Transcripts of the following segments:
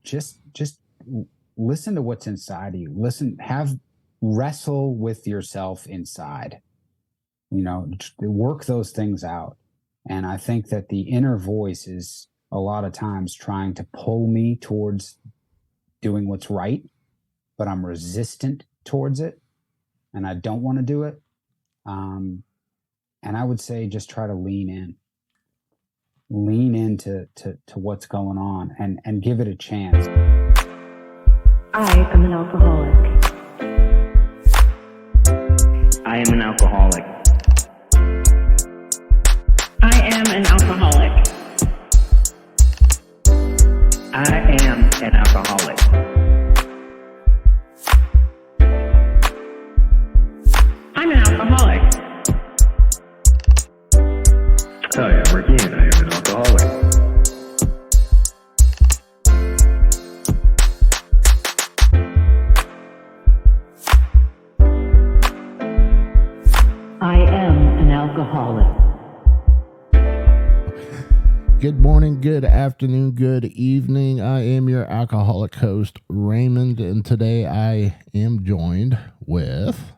just listen to what's inside of you. Wrestle with yourself inside, work those things out. And I think that the inner voice is a lot of times trying to pull me towards doing what's right, but I'm resistant towards it and I don't want to do it. And I would say just try to lean into what's going on and give it a chance. I am an alcoholic. I am an alcoholic. I am an alcoholic. I am an alcoholic. I'm an alcoholic. Hi, I'm Ricky and I am an alcoholic. I am an alcoholic. Good morning, good afternoon, good evening. I am your alcoholic host, Raymond, and today I am joined with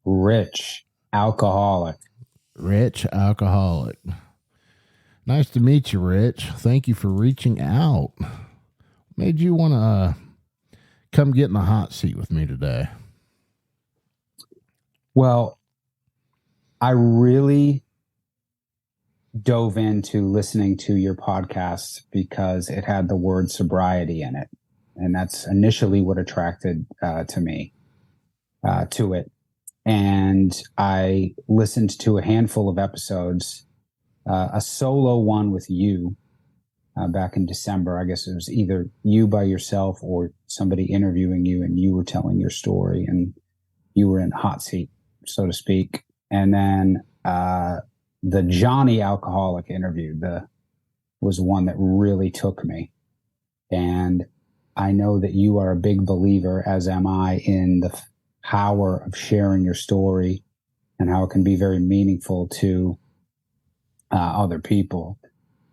Rich Alcoholic. Rich Alcoholic. Nice to meet you, Rich. Thank you for reaching out. Made you want to come get in the hot seat with me today? Well, I really dove into listening to your podcast because it had the word sobriety in it. And that's initially what attracted to me to it. And I listened to a handful of episodes, a solo one with you back in December. I guess it was either you by yourself or somebody interviewing you and you were telling your story and you were in the hot seat, so to speak. And then the Johnny Alcoholic interview was one that really took me. And I know that you are a big believer, as am I, in the power of sharing your story and how it can be very meaningful to other people.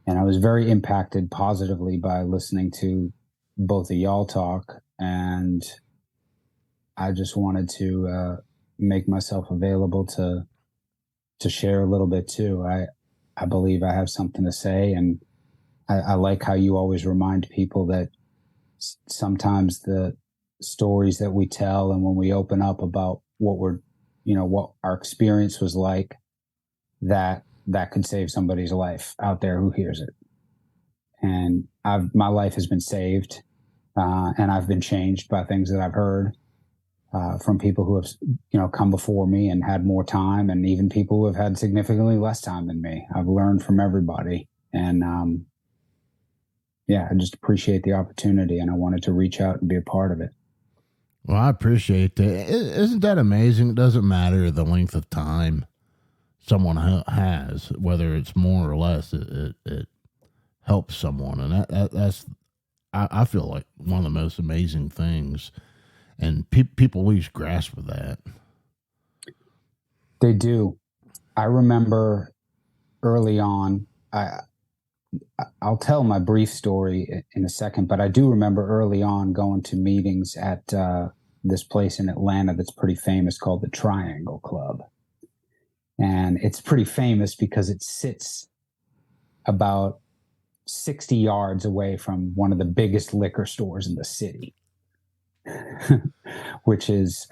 And I was very impacted positively by listening to both of y'all talk. And I just wanted to make myself available to share a little bit too. I believe I have something to say, and I like how you always remind people that sometimes the stories that we tell and when we open up about what our experience was like, that could save somebody's life out there who hears it. And my life has been saved, and I've been changed by things that I've heard. From people who have, come before me and had more time, and even people who have had significantly less time than me. I've learned from everybody. And, I just appreciate the opportunity, and I wanted to reach out and be a part of it. Well, I appreciate that. Isn't that amazing? It doesn't matter the length of time someone has, whether it's more or less, it helps someone. And that's, I feel like one of the most amazing things. And people lose grasp of that. They do. I remember early on, I'll tell my brief story in a second, but I do remember early on going to meetings at this place in Atlanta that's pretty famous called the Triangle Club. And it's pretty famous because it sits about 60 yards away from one of the biggest liquor stores in the city. Which is,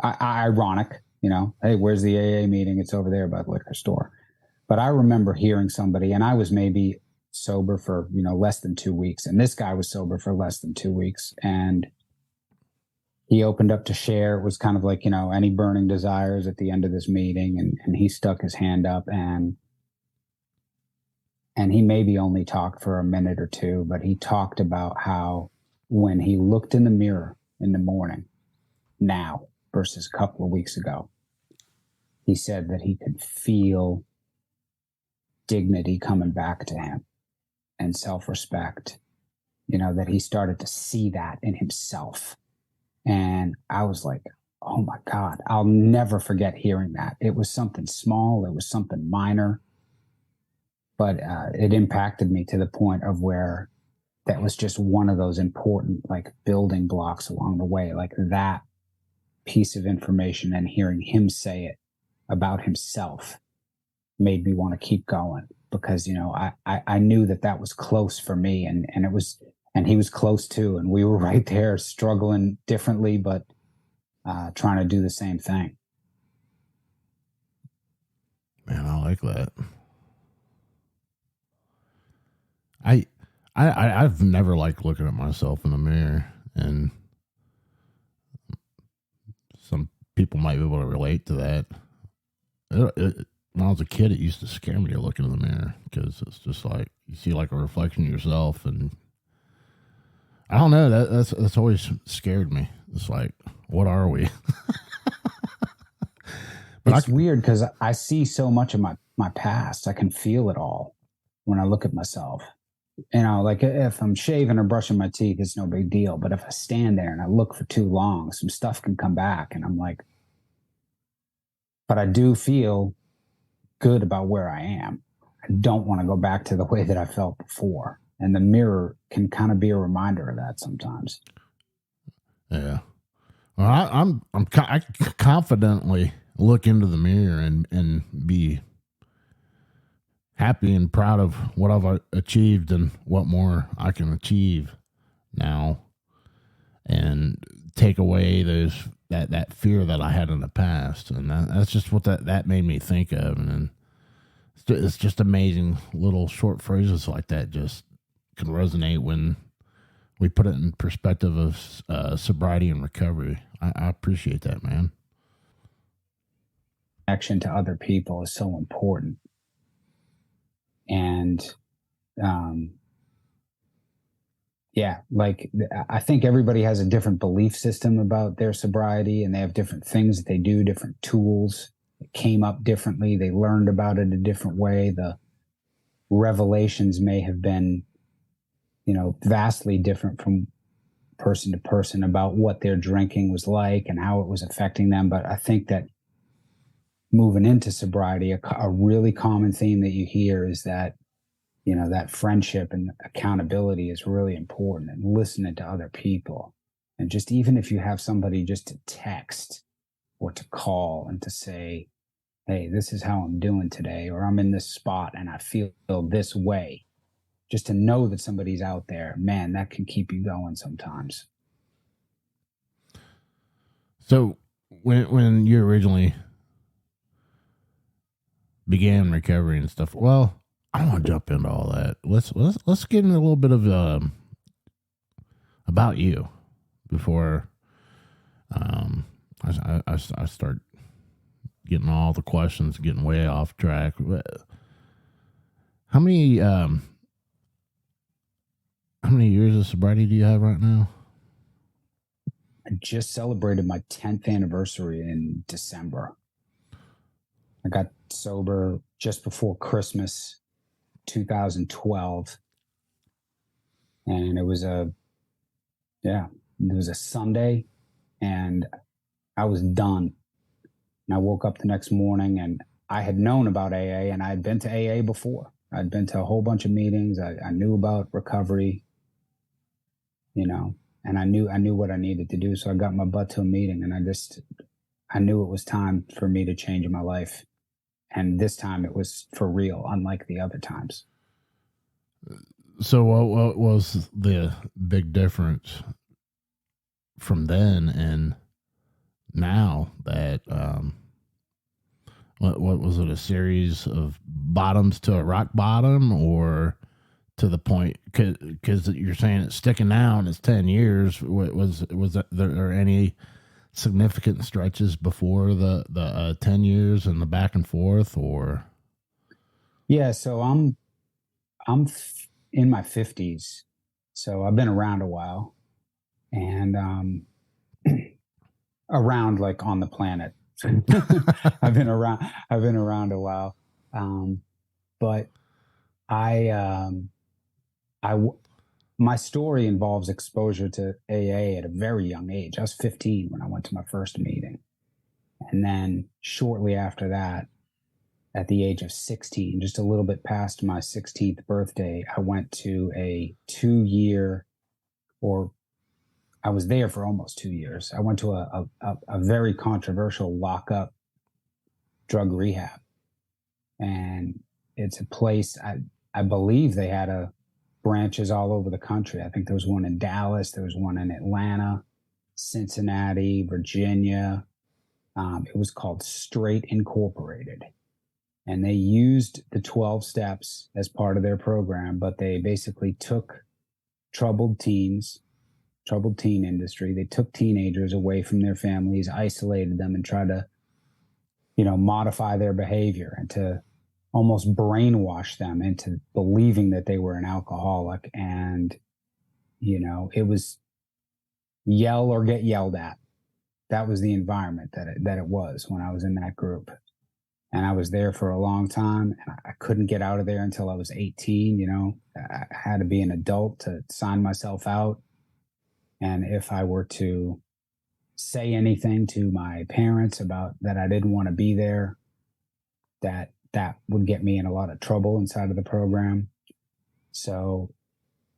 ironic, hey, where's the AA meeting? It's over there by the liquor store. But I remember hearing somebody, and I was maybe sober for, less than 2 weeks. And this guy was sober for less than 2 weeks. And he opened up to share. It was kind of like, any burning desires at the end of this meeting. And he stuck his hand up and he maybe only talked for a minute or two, but he talked about how when he looked in the mirror in the morning, now versus a couple of weeks ago, he said that he could feel dignity coming back to him and self-respect, that he started to see that in himself. And I was like, oh my God, I'll never forget hearing that. It was something small. It was something minor, but it impacted me to the point of where that was just one of those important like building blocks along the way. Like that piece of information and hearing him say it about himself made me want to keep going, because, you know, I knew that was close for me, and it was, and he was close too. And we were right there struggling differently, but trying to do the same thing. Man, I like that. I've never liked looking at myself in the mirror, and some people might be able to relate to that. When I was a kid, it used to scare me to look in the mirror, because it's just like you see like a reflection of yourself, and I don't know, that's always scared me. It's like, what are we? But it's weird because I see so much of my past. I can feel it all when I look at myself. You know, like if I'm shaving or brushing my teeth, it's no big deal. But if I stand there and I look for too long, some stuff can come back, and I'm like, but I do feel good about where I am. I don't want to go back to the way that I felt before. And the mirror can kind of be a reminder of that sometimes. Yeah. Well, I confidently look into the mirror and be happy and proud of what I've achieved and what more I can achieve now, and take away that fear that I had in the past. And that's just what that made me think of. And it's just amazing little short phrases like that just can resonate when we put it in perspective of sobriety and recovery. I appreciate that, man. Connection to other people is so important. And, yeah, like I think everybody has a different belief system about their sobriety, and they have different things that they do, different tools. It came up differently. They learned about it a different way. The revelations may have been, you know, vastly different from person to person about what their drinking was like and how it was affecting them. But I think that moving into sobriety, a really common theme that you hear is that, you know, that friendship and accountability is really important, and listening to other people. And just even if you have somebody just to text or to call and to say, hey, this is how I'm doing today, or I'm in this spot and I feel this way, just to know that somebody's out there, man, that can keep you going sometimes. So when you originally began recovery and stuff, well, I don't want to jump into all that. Let's get into a little bit of about you before I start getting all the questions, getting way off track. How many years of sobriety do you have right now? I just celebrated my 10th anniversary in December. I got sober just before Christmas 2012. And it was a Sunday, and I was done. And I woke up the next morning, and I had known about AA, and I had been to AA before. I'd been to a whole bunch of meetings. I knew about recovery, you know, and I knew what I needed to do. So I got my butt to a meeting, and I knew it was time for me to change my life. And this time it was for real, unlike the other times. So what was the big difference from then and now? That what was it, a series of bottoms to a rock bottom, or to the point, because you're saying it's sticking now and it's 10 years, was there any significant stretches before the 10 years and the back and forth? Or yeah, so I'm in my 50s, so I've been around a while, and around like on the planet. I've been around a while, but my story involves exposure to AA at a very young age. I was 15 when I went to my first meeting, and then shortly after that, at the age of 16, just a little bit past my 16th birthday, I went to a 2 year, or I was there for almost 2 years. I went to a very controversial lockup drug rehab. And it's a place, I believe they had branches all over the country. I think there was one in Dallas, there was one in Atlanta, Cincinnati, Virginia. It was called Straight Incorporated. And they used the 12 steps as part of their program, but they basically took troubled teen industry. They took teenagers away from their families, isolated them, and tried to, modify their behavior and to almost brainwash them into believing that they were an alcoholic. And, it was yell or get yelled at. That was the environment that it was when I was in that group. And I was there for a long time, and I couldn't get out of there until I was 18. I had to be an adult to sign myself out. And if I were to say anything to my parents about that I didn't want to be there, that would get me in a lot of trouble inside of the program. So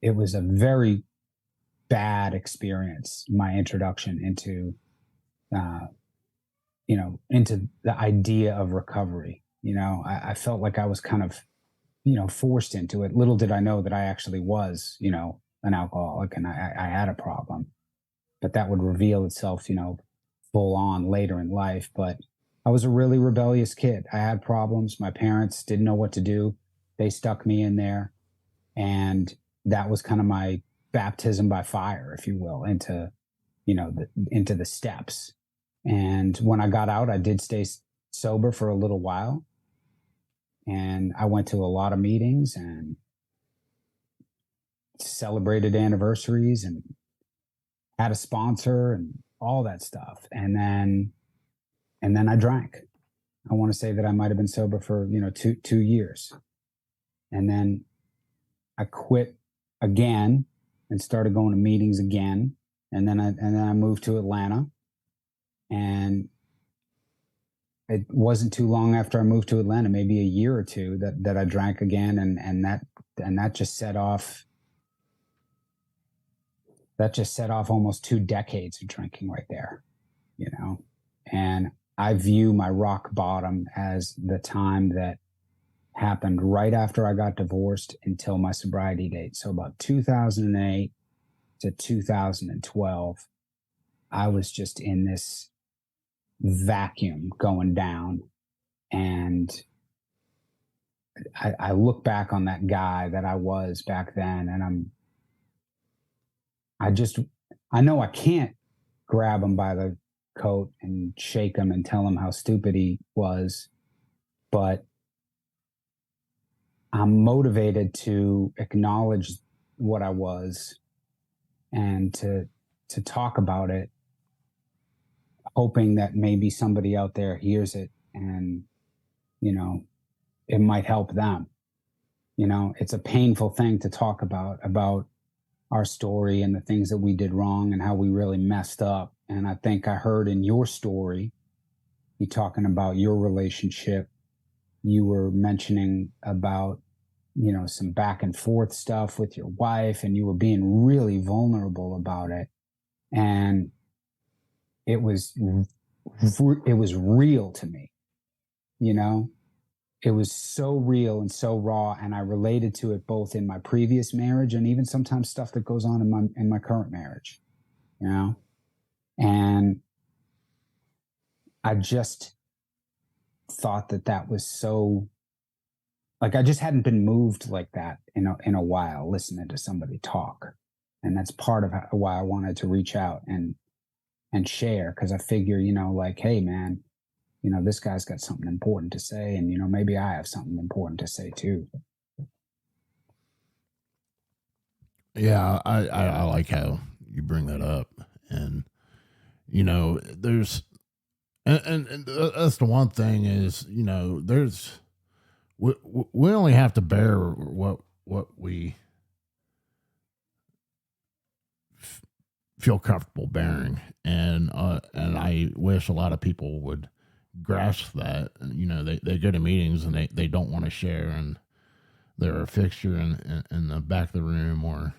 it was a very bad experience, my introduction into into the idea of recovery. I felt like I was kind of, forced into it. Little did I know that I actually was, an alcoholic, and I had a problem, but that would reveal itself, full on later in life. But I was a really rebellious kid. I had problems. My parents didn't know what to do. They stuck me in there. And that was kind of my baptism by fire, if you will, into, into the steps. And when I got out, I did stay sober for a little while. And I went to a lot of meetings and celebrated anniversaries and had a sponsor and all that stuff. And then I drank. I want to say that I might have been sober for, 2 years. And then I quit again and started going to meetings again. And then I moved to Atlanta. And it wasn't too long after I moved to Atlanta, maybe a year or two, that I drank again, and that just set off almost 2 decades of drinking right there, And I view my rock bottom as the time that happened right after I got divorced until my sobriety date. So about 2008 to 2012, I was just in this vacuum going down. And I look back on that guy that I was back then, and I know I can't grab him by the coat and shake him and tell him how stupid he was, but I'm motivated to acknowledge what I was and to talk about it, hoping that maybe somebody out there hears it and, it might help them. It's a painful thing to talk about our story and the things that we did wrong and how we really messed up. And I think I heard in your story, you talking about your relationship, you were mentioning about, some back and forth stuff with your wife, and you were being really vulnerable about it. And it was real to me, it was so real and so raw. And I related to it both in my previous marriage and even sometimes stuff that goes on in my current marriage, and I just thought that was so, like, I just hadn't been moved like that in a while, listening to somebody talk. And that's part of why I wanted to reach out and share, because I figure, like, hey, man, this guy's got something important to say, and, maybe I have something important to say too. Yeah, I like how you bring that up. And, there's, and that's the one thing is, there's, we only have to bear what we feel comfortable bearing. And I wish a lot of people would grasp that. You know, they go to meetings and they don't want to share, and they're a fixture in the back of the room or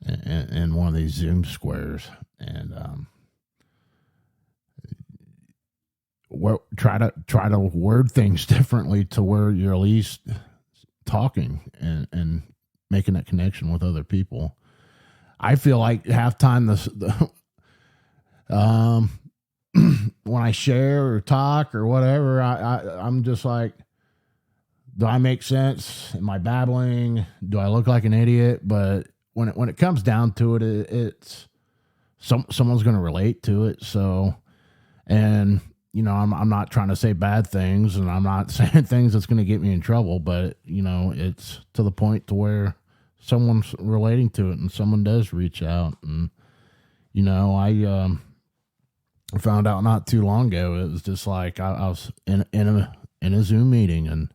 in one of these Zoom squares, and try to word things differently to where you're at least talking and making that connection with other people. I feel like halftime when I share or talk or whatever, I'm just like, do I make sense? Am I babbling? Do I look like an idiot? But when it comes down to it, it's someone's going to relate to it. So, and you know, I'm not trying to say bad things, and I'm not saying things that's going to get me in trouble, but you know, it's to the point to where someone's relating to it, and someone does reach out. And you know, I found out not too long ago. It was just like I was in a Zoom meeting, and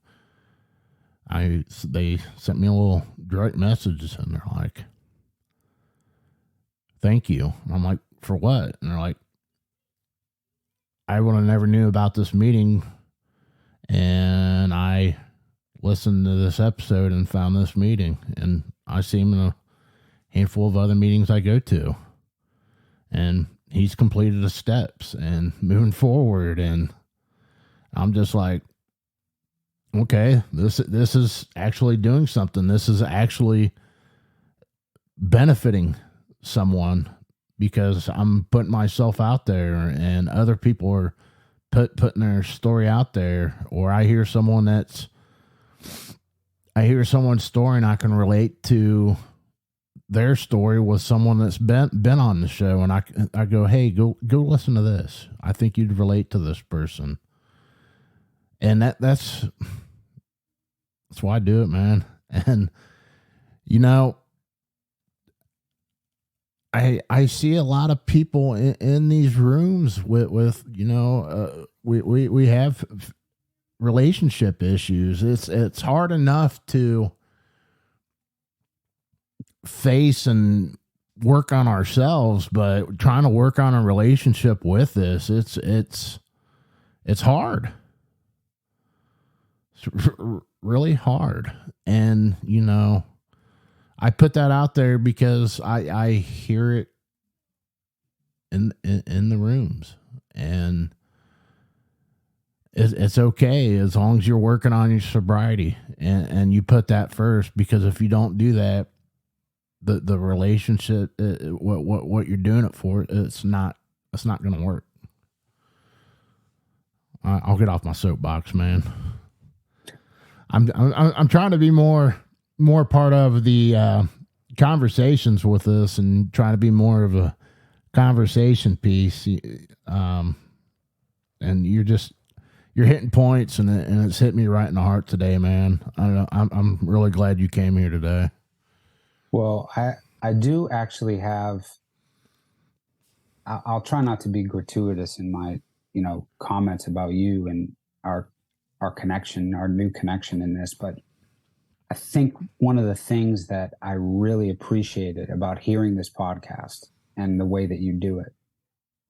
they sent me a little direct message, and they're like, "Thank you." And I'm like, "For what?" And they're like, "I would have never knew about this meeting, and I listened to this episode and found this meeting, and I see him in a handful of other meetings I go to, and he's completed the steps and moving forward." And I'm just like, okay, this is actually doing something. This is actually benefiting someone, because I'm putting myself out there, and other people are putting their story out there. Or I hear someone's story, and I can relate to their story with someone that's been on the show, and I go, hey, go listen to this. I think you'd relate to this person. And that's why I do it, man. And you know, I see a lot of people in these rooms with you know, we have relationship issues. It's hard enough to face and work on ourselves, but trying to work on a relationship with this, it's hard. It's really hard. And you know, I put that out there because I hear it in the rooms, and it's okay as long as you're working on your sobriety and you put that first, because if you don't do that, the relationship, what you're doing it for, it's not going to work. I'll get off my soapbox, man. I'm trying to be more part of the conversations with this, and trying to be more of a conversation piece. And you're hitting points, and it's hit me right in the heart today, man. I'm really glad you came here today. Well, I do actually have. I'll try not to be gratuitous in my, you know, comments about you and our connection, our new connection in this, but I think one of the things that I really appreciated about hearing this podcast and the way that you do it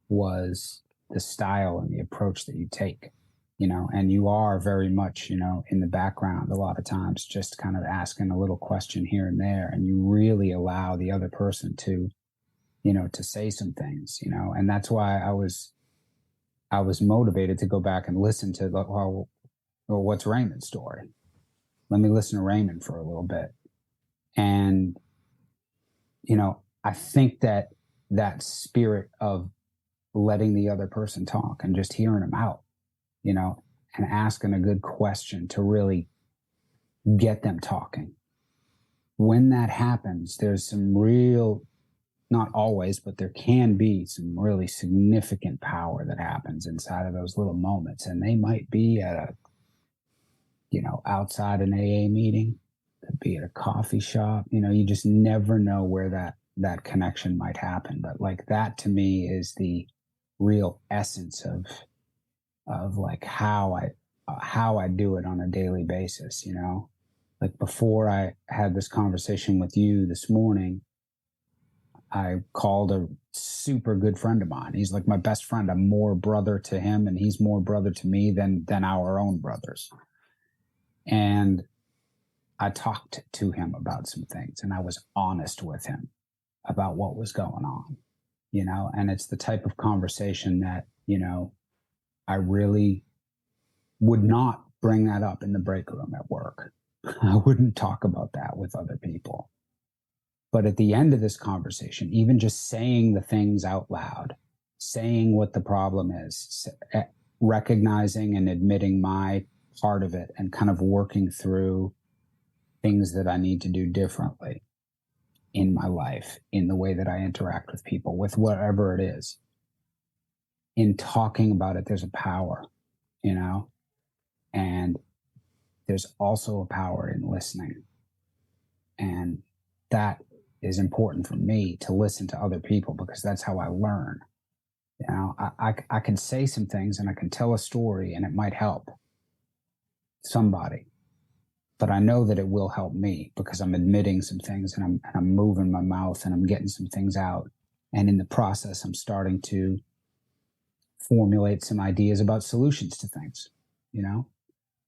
was the style and the approach that you take, you know, and you are very much, you know, in the background a lot of times, just kind of asking a little question here and there. And you really allow the other person to, you know, to say some things, you know, and that's why I was motivated to go back and listen to well, what's Raymond's story? Let me listen to Raymond for a little bit. And, you know, I think that spirit of letting the other person talk and just hearing them out, you know, and asking a good question to really get them talking. When that happens, there's some real, not always, but there can be some really significant power that happens inside of those little moments. And they might be at a, you know, outside an AA meeting, could be at a coffee shop. You know, you just never know where that connection might happen. But like that to me is the real essence of like how I do it on a daily basis, you know. Like before I had this conversation with you this morning, I called a super good friend of mine. He's like my best friend. I'm more brother to him, and he's more brother to me than our own brothers. And I talked to him about some things, and I was honest with him about what was going on, and it's the type of conversation that, I really would not bring that up in the break room at work. I wouldn't talk about that with other people. But at the end of this conversation, even just saying the things out loud, saying what the problem is, recognizing and admitting my part of it, and kind of working through things that I need to do differently in my life, in the way that I interact with people, with whatever it is. In talking about it, there's a power, and there's also a power in listening. And that is important for me, to listen to other people, because that's how I learn. I can say some things and I can tell a story and it might help somebody, but I know that it will help me because I'm admitting some things, and I'm moving my mouth and I'm getting some things out. And in the process, I'm starting to formulate some ideas about solutions to things,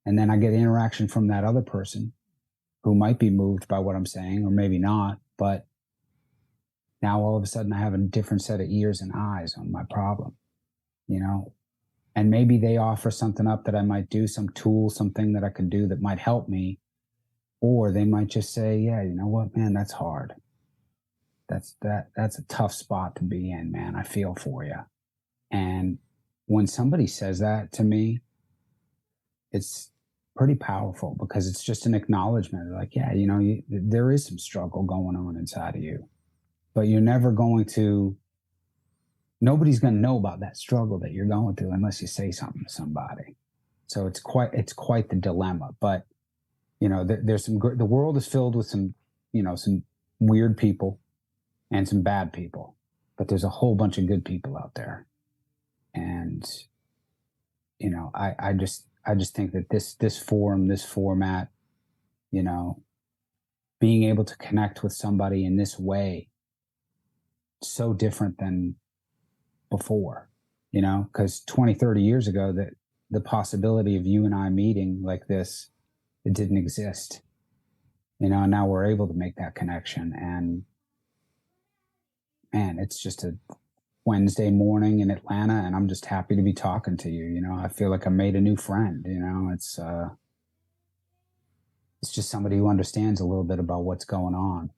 and then I get interaction from that other person who might be moved by what I'm saying, or maybe not, but now all of a sudden I have a different set of ears and eyes on my problem, and maybe they offer something up that I might do, some tool, something that I could do that might help me. Or they might just say, yeah, you know what, man, that's hard. That's a tough spot to be in, man. I feel for you. And when somebody says that to me, it's pretty powerful, because it's just an acknowledgement. Like, yeah, there is some struggle going on inside of you, but you're never going to, nobody's going to know about that struggle that you're going through unless you say something to somebody. So it's quite the dilemma. But, there's the world is filled with some weird people and some bad people, but there's a whole bunch of good people out there. And, I just think that this forum, this format, being able to connect with somebody in this way, so different than before, because 20, 30 years ago, that the possibility of you and I meeting like this, it didn't exist, and now we're able to make that connection. And man, it's just a Wednesday morning in Atlanta, and I'm just happy to be talking to you. I feel like I made a new friend. It's just somebody who understands a little bit about what's going on,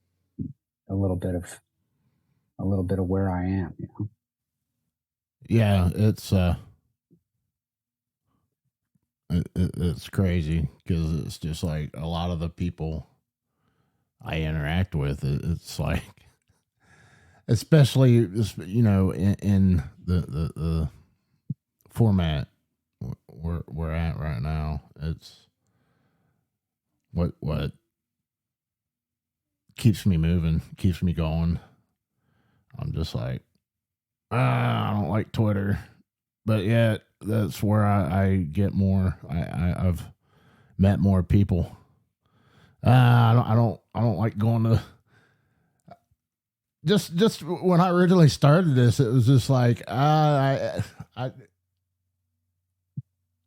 a little bit of where I am. Yeah, it's crazy, because it's just like a lot of the people I interact with, it's like, especially, in the format we're at right now, it's what keeps me moving, keeps me going. I'm just like, I don't like Twitter, but yet that's where I get more. I've met more people. I don't like going to. Just when I originally started this, it was just like I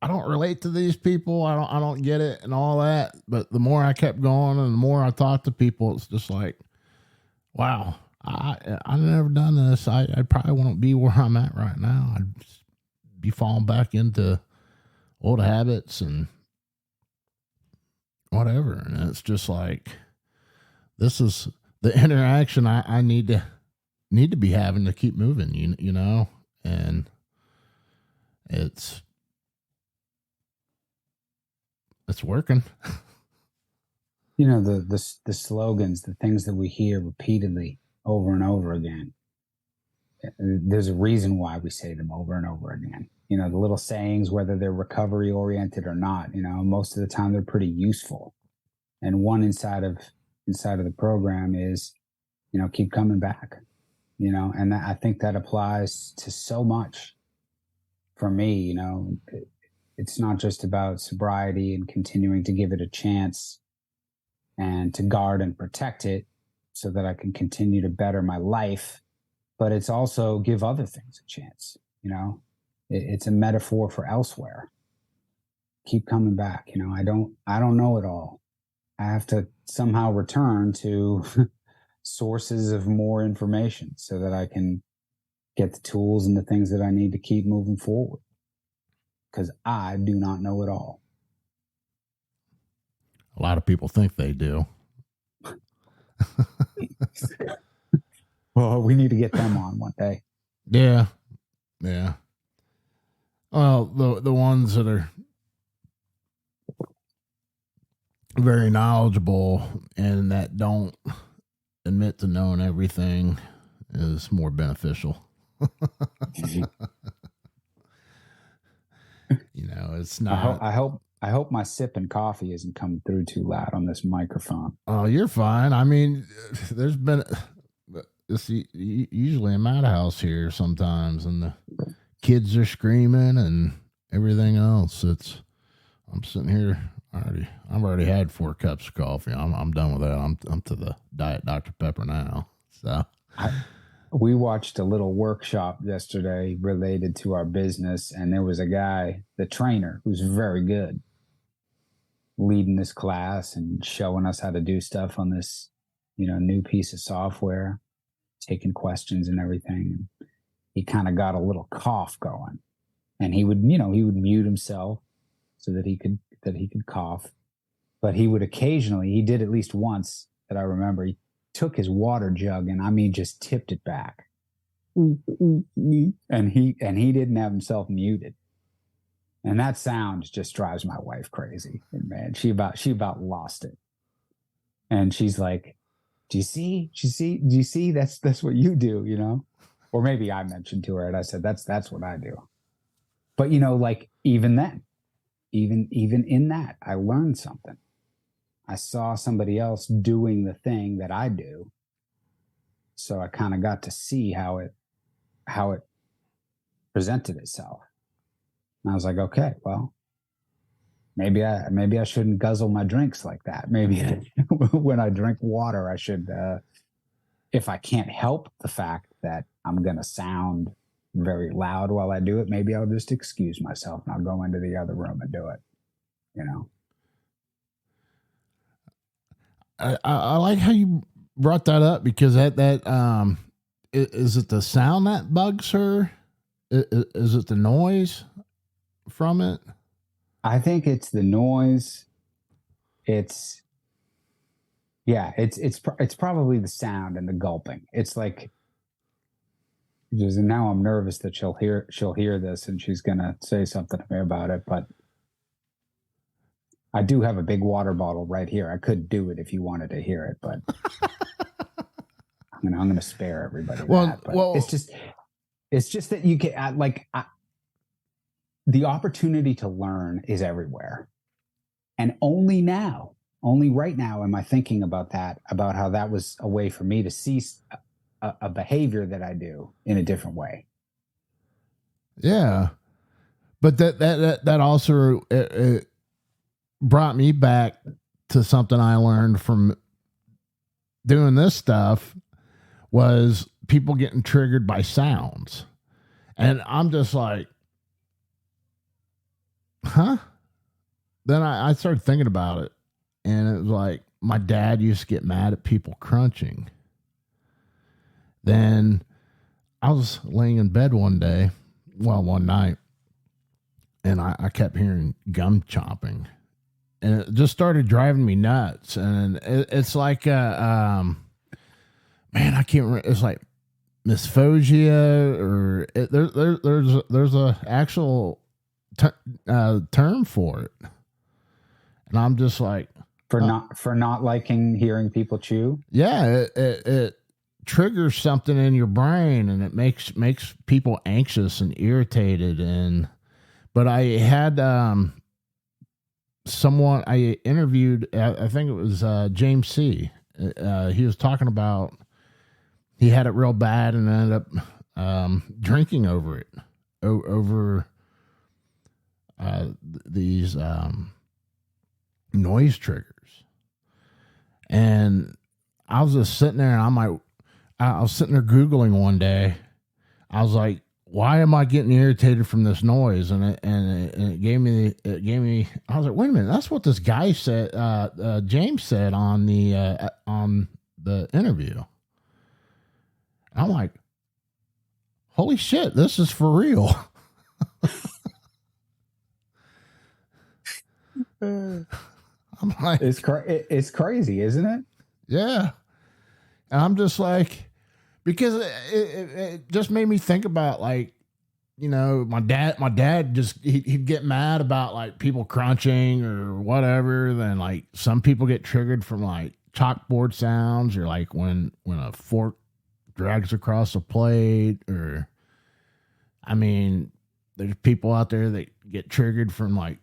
don't relate to these people. I don't get it and all that. But the more I kept going and the more I talked to people, it's just like, wow, I've never done this. I probably won't be where I'm at right now. I'd be falling back into old habits and whatever. And it's just like, this is the interaction I need to be having to keep moving, and it's working. The slogans, the things that we hear repeatedly over and over again. There's a reason why we say them over and over again. The little sayings, whether they're recovery oriented or not, most of the time they're pretty useful. And one inside of the program is, keep coming back, and I think that applies to so much for me. It's not just about sobriety and continuing to give it a chance and to guard and protect it. so that I can continue to better my life, but it's also give other things a chance. You know, it's a metaphor for elsewhere. Keep coming back. You know, I don't know it all. I have to somehow return to sources of more information so that I can get the tools and the things that I need to keep moving forward. Because I do not know it all. A lot of people think they do. Well, we need to get them on one day. Yeah. Yeah. Well, the ones that are very knowledgeable and that don't admit to knowing everything is more beneficial. You know, it's not. I hope my sipping coffee isn't coming through too loud on this microphone. Oh, you're fine. I mean, there's been it's usually a madhouse here sometimes, and the kids are screaming and everything else. I'm sitting here. I've already had 4 cups of coffee. I'm done with that. I'm to the Diet Dr. Pepper now. So we watched a little workshop yesterday related to our business, and there was a guy, the trainer, who's very good, leading this class and showing us how to do stuff on this, new piece of software, taking questions and everything. He kind of got a little cough going, and he would mute himself so that he could cough. But he would occasionally, he did at least once that I remember, he took his water jug and just tipped it back. And he didn't have himself muted. And that sound just drives my wife crazy. And man, she about lost it. And she's like, do you see? That's what you do, Or maybe I mentioned to her and I said, that's what I do. But even then, even in that, I learned something. I saw somebody else doing the thing that I do. So I kind of got to see how it presented itself. And I was like, okay, well, maybe I shouldn't guzzle my drinks like that. Maybe when I drink water, I should, if I can't help the fact that I'm going to sound very loud while I do it, maybe I'll just excuse myself and I'll go into the other room and do it, I like how you brought that up, because that is it the sound that bugs her? Is it the noise from it? I think it's the noise. It's probably the sound and the gulping. It's like, because now I'm nervous that she'll hear this and she's gonna say something to me about it. But I do have a big water bottle right here. I could do it if you wanted to hear it, but I'm gonna spare everybody that. But it's just that you can the opportunity to learn is everywhere, and only right now am I thinking about how that was a way for me to see a behavior that I do in a different way. Yeah, but that also it brought me back to something I learned from doing this stuff, was people getting triggered by sounds. And I'm just like, huh? Then I started thinking about it, and it was like, my dad used to get mad at people crunching. Then I was laying in bed one night, and I kept hearing gum chomping. And it just started driving me nuts. And it's like, man, I can't remember. It's like mysphosia, or there's a actual term for it. And I'm just like, for not liking hearing people chew. Yeah, it triggers something in your brain, and it makes people anxious and irritated. But I had someone I interviewed, I think it was James C. He was talking about, he had it real bad and ended up drinking over it, over these noise triggers. And I was just sitting there and I was sitting there Googling one day. I was like, why am I getting irritated from this noise? And it gave me, I was like, wait a minute. That's what this guy said. James said on the interview. I'm like, holy shit, this is for real. I'm like, it's crazy, isn't it? yeah. And I'm just like, because it just made me think about, like, you know, my dad just, he'd get mad about like people crunching or whatever. Then like some people get triggered from like chalkboard sounds, or like when a fork drags across a plate, or, I mean, there's people out there that get triggered from like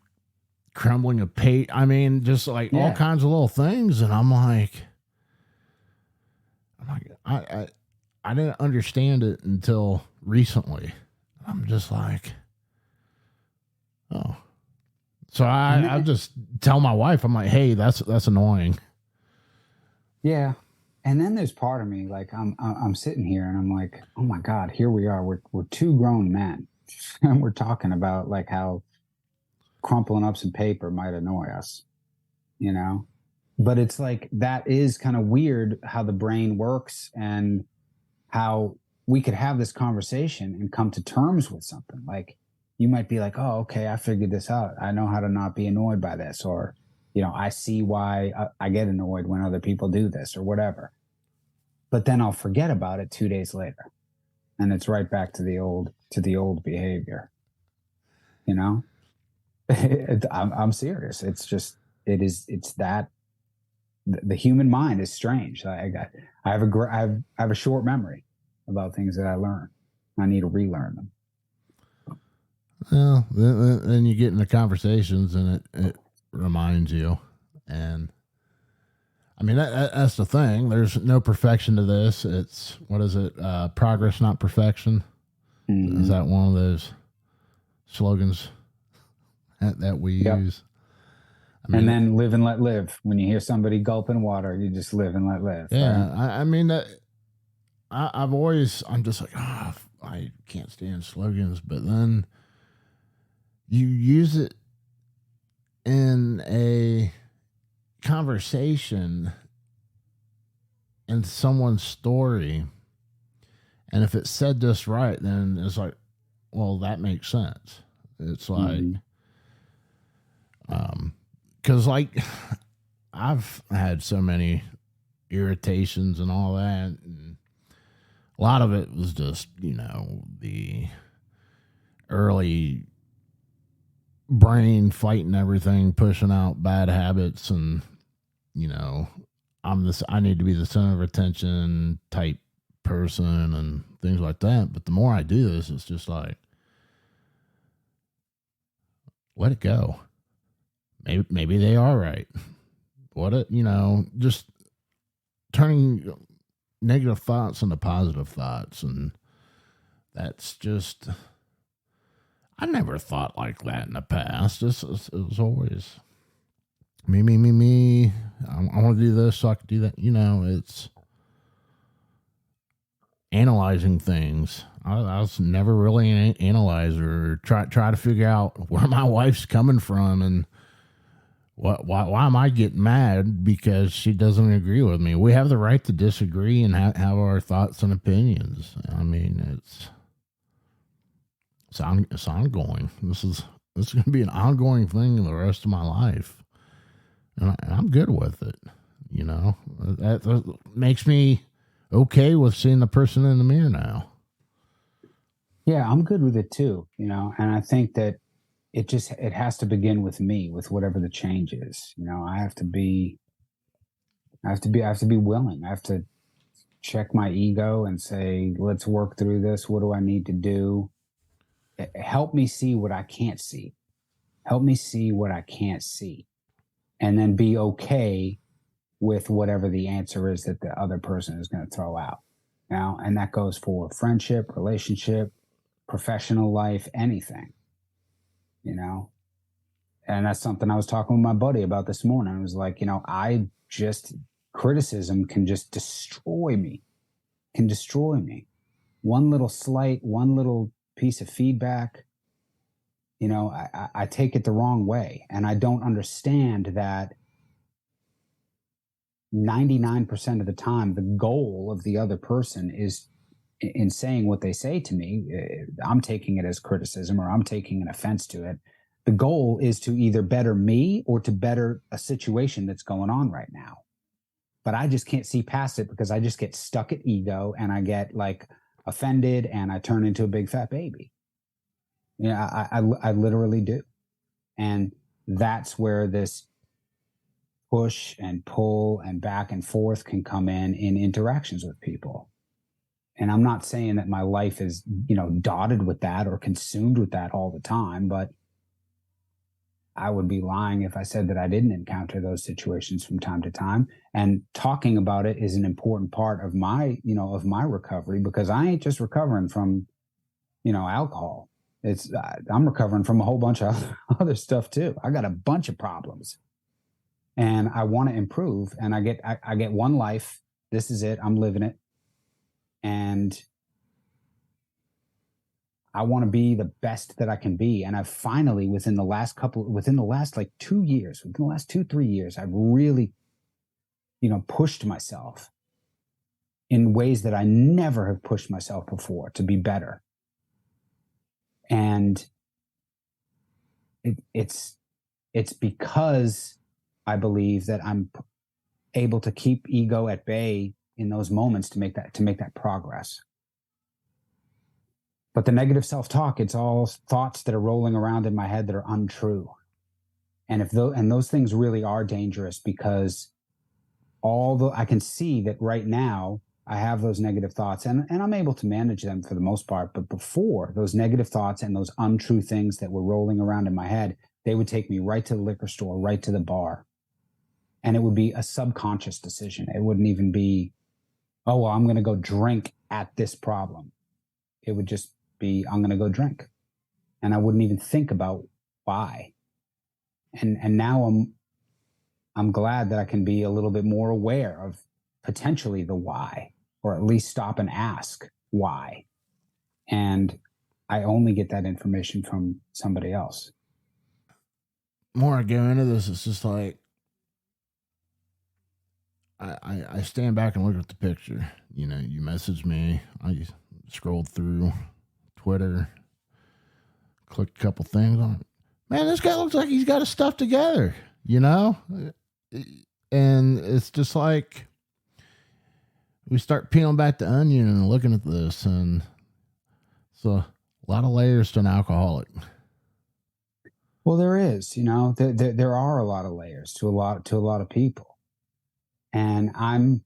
crumbling a plate. I mean, just like all kinds of little things. And I'm like, I didn't understand it until recently. I'm just like, oh. So I just tell my wife, I'm like, hey, that's annoying. Yeah. And then there's part of me, like I'm sitting here and I'm like, oh my God, here we are. We're two grown men. And we're talking about like how crumpling up some paper might annoy us, you know? But it's like, that is kind of weird how the brain works, and how we could have this conversation and come to terms with something. Like, you might be like, oh, okay, I figured this out. I know how to not be annoyed by this. Or, you know, I see why I get annoyed when other people do this or whatever. But then I'll forget about it 2 days later. And it's right back to the old behavior, you know? I'm serious. It's just, it's that the human mind is strange. I have a short memory about things that I learn. I need to relearn them. Well, then you get into conversations and it reminds you. And I mean, that's the thing. There's no perfection to this. It's, what is it? Progress, not perfection. Mm-hmm. Is that one of those slogans that we use? I mean, and then live and let live. When you hear somebody gulping water, you just live and let live. Yeah. Right? I mean, I'm just like, oh, I can't stand slogans. But then you use it in a conversation in someone's story, and if it's said just right, then it's like, well, that makes sense. It's like, because like I've had so many irritations and all that, and a lot of it was just, you know, the early brain fighting everything, pushing out bad habits, and, you know, I need to be the center of attention type person and things like that. But the more I do this, it's just like, let it go. Maybe they are right. Just turning negative thoughts into positive thoughts. And that's just, I never thought like that in the past. It was always me. I want to do this so I can do that. You know, it's analyzing things. I was never really an analyzer, or try to figure out where my wife's coming from and why am I getting mad because she doesn't agree with me. We have the right to disagree and have our thoughts and opinions. I mean, it's ongoing. This is going to be an ongoing thing in the rest of my life, and I'm good with it. You know, that makes me okay with seeing the person in the mirror now. Yeah, I'm good with it too, you know, and I think that it has to begin with me, with whatever the change is. You know, I have to be willing. I have to check my ego and say, let's work through this. What do I need to do? Help me see what I can't see. Help me see what I can't see. And then be okay with whatever the answer is that the other person is going to throw out. You know, and that goes for friendship, relationship, professional life, anything. You know, and that's something I was talking with my buddy about this morning. I was like, you know, I just criticism can just destroy me, One little slight, one little piece of feedback, I take it the wrong way. And I don't understand that 99% of the time, the goal of the other person is, in saying what they say to me, I'm taking it as criticism or I'm taking an offense to it. The goal is to either better me or to better a situation that's going on right now. But I just can't see past it because I just get stuck at ego and I get like offended and I turn into a big fat baby. I literally do. And that's where this push and pull and back and forth can come in interactions with people. And I'm not saying that my life is, dotted with that or consumed with that all the time, but I would be lying if I said that I didn't encounter those situations from time to time. And talking about it is an important part of my recovery, because I ain't just recovering from, alcohol. I'm recovering from a whole bunch of other stuff too. I got a bunch of problems and I want to improve, and I get one life. This is it. I'm living it. And I want to be the best that I can be. And I've finally, within the last 2 years, 3 years, I've really, pushed myself in ways that I never have pushed myself before to be better. And it's because I believe that I'm able to keep ego at bay in those moments to make that progress. But the negative self-talk, it's all thoughts that are rolling around in my head that are untrue. And those things really are dangerous, because I can see that right now I have those negative thoughts and I'm able to manage them for the most part. But before, those negative thoughts and those untrue things that were rolling around in my head, they would take me right to the liquor store, right to the bar. And it would be a subconscious decision. It wouldn't even be, oh, well, I'm going to go drink at this problem. It would just be, I'm going to go drink. And I wouldn't even think about why. And now I'm glad that I can be a little bit more aware of potentially the why, or at least stop and ask why. And I only get that information from somebody else. More I go into this, it's just like, I stand back and look at the picture. You message me. I scrolled through Twitter, clicked a couple things on it. Man, this guy looks like he's got his stuff together, And it's just like, we start peeling back the onion and looking at this, and it's a lot of layers to an alcoholic. Well, there is, there are a lot of layers to a lot of people. And I'm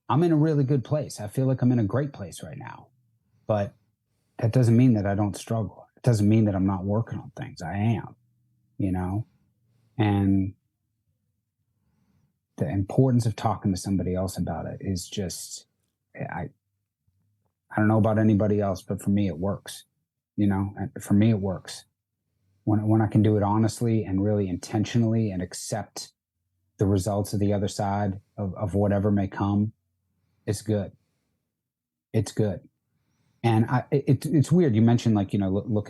in a really good place. I feel like I'm in a great place right now. But that doesn't mean that I don't struggle. It doesn't mean that I'm not working on things. I am, And the importance of talking to somebody else about it is just, I don't know about anybody else, but for me, it works. For me, it works. When I can do it honestly and really intentionally and accept the results of the other side of whatever may come, it's good. It's good. And it's weird. You mentioned looking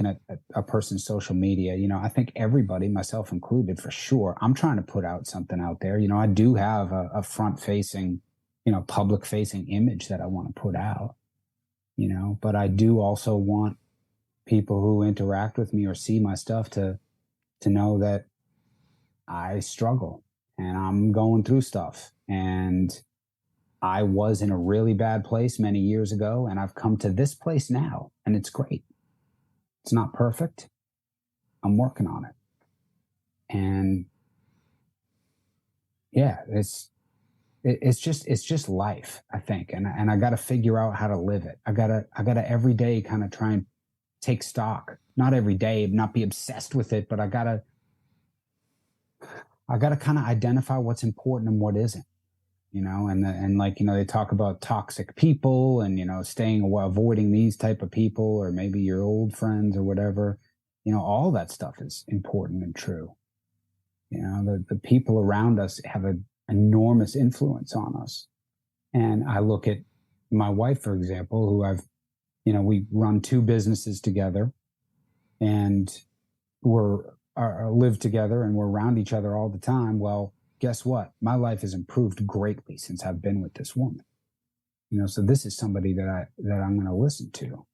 at a person's social media, I think everybody, myself included, for sure, I'm trying to put out something out there. I do have a front facing, public facing image that I want to put out, but I do also want people who interact with me or see my stuff to know that I struggle. And I'm going through stuff, and I was in a really bad place many years ago, and I've come to this place now, and it's great. It's not perfect. I'm working on it. And yeah, it's just life, I think. And I got to figure out how to live it. I gotta every day kind of try and take stock, not every day, not be obsessed with it, but I gotta kind of identify what's important and what isn't, they talk about toxic people and, avoiding these type of people, or maybe your old friends or whatever, all that stuff is important and true. The people around us have a enormous influence on us. And I look at my wife, for example, who we run 2 businesses together, and live together, and we're around each other all the time. Well, guess what? My life has improved greatly since I've been with this woman. So this is somebody that I'm going to listen to,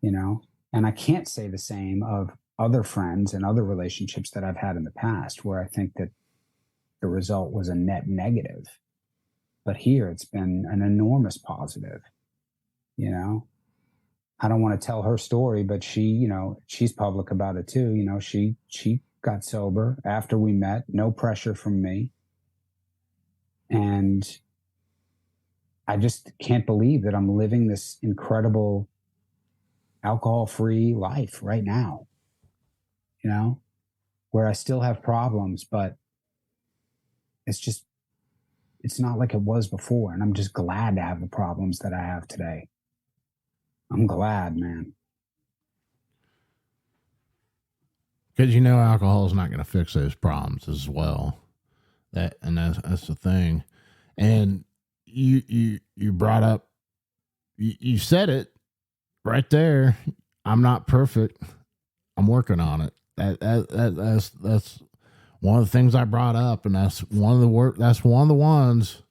and I can't say the same of other friends and other relationships that I've had in the past, where I think that the result was a net negative. But here it's been an enormous positive. I don't want to tell her story, but she's public about it too. She got sober after we met, no pressure from me. And I just can't believe that I'm living this incredible alcohol-free life right now, where I still have problems, but it's not like it was before. And I'm just glad to have the problems that I have today. I'm glad, man. Because alcohol is not going to fix those problems as well. That's the thing. And you brought up, you said it right there. I'm not perfect. I'm working on it. That's one of the things I brought up, and that's one of the ones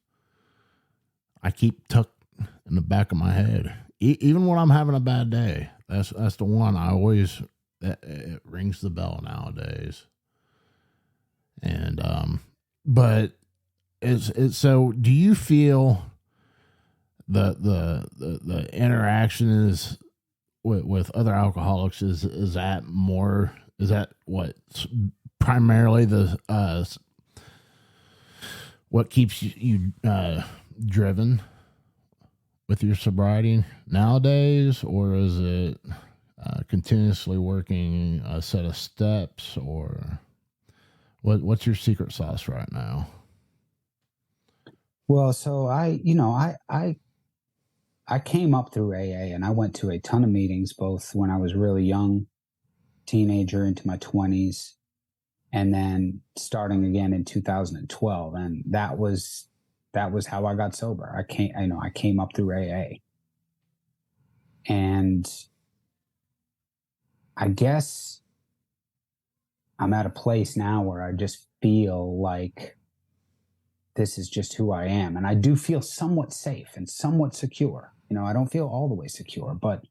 I keep tucked in the back of my head. Even when I'm having a bad day, that's the one I always, it rings the bell nowadays. And but it's so. Do you feel the interaction is with other alcoholics is that more? Is that what primarily what keeps you driven with your sobriety nowadays, or is it continuously working a set of steps, or what's your secret sauce right now? Well, so I came up through AA, and I went to a ton of meetings, both when I was really young, teenager into my 20s, and then starting again in 2012. And that was how I got sober. I came up through AA. And I guess I'm at a place now where I just feel like this is just who I am. And I do feel somewhat safe and somewhat secure. I don't feel all the way secure, but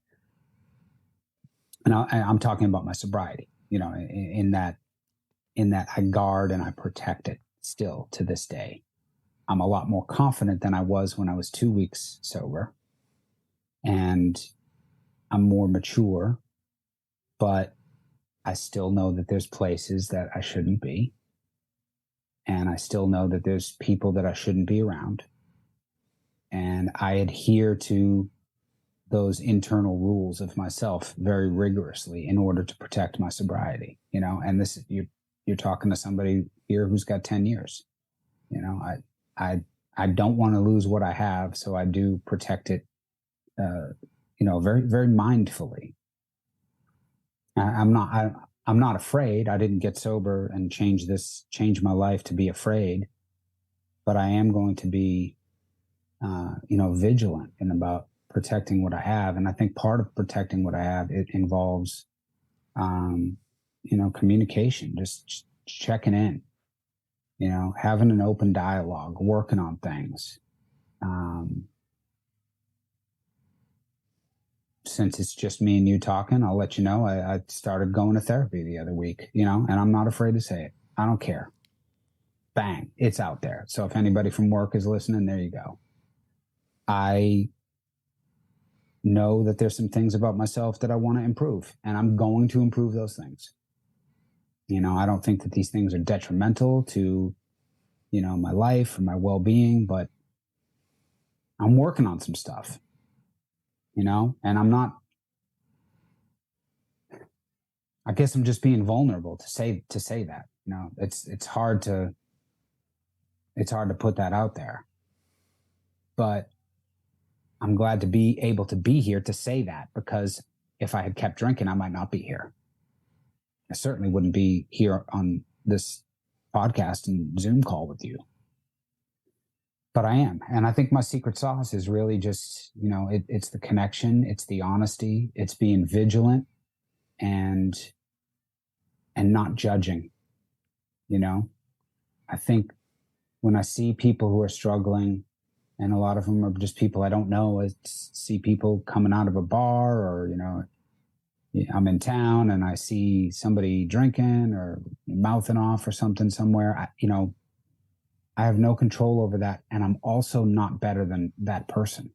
I'm talking about my sobriety, in that I guard and I protect it still to this day. I'm a lot more confident than I was when I was 2 weeks sober, and I'm more mature, but I still know that there's places that I shouldn't be. And I still know that there's people that I shouldn't be around. And I adhere to those internal rules of myself very rigorously in order to protect my sobriety, and this, you're talking to somebody here who's got 10 years, I don't want to lose what I have. So I do protect it, very, very mindfully. I'm not afraid. I didn't get sober and change my life to be afraid, but I am going to be, vigilant and about protecting what I have. And I think part of protecting what I have, it involves, communication, just checking in, having an open dialogue, working on things. Since it's just me and you talking, I'll let you know, I started going to therapy the other week, and I'm not afraid to say it. I don't care. Bang, it's out there. So if anybody from work is listening, there you go. I know that there's some things about myself that I want to improve, and I'm going to improve those things. I don't think that these things are detrimental to, my life or my well-being, but I'm working on some stuff, and I guess I'm just being vulnerable to say that, it's hard to put that out there, but I'm glad to be able to be here to say that, because if I had kept drinking, I might not be here. I certainly wouldn't be here on this podcast and Zoom call with you. but I am. And I think my secret sauce is really just, it's the connection, it's the honesty, it's being vigilant and not judging. I think when I see people who are struggling, and a lot of them are just people I don't know, I see people coming out of a bar, or, I'm in town and I see somebody drinking or mouthing off or something somewhere. I have no control over that. And I'm also not better than that person.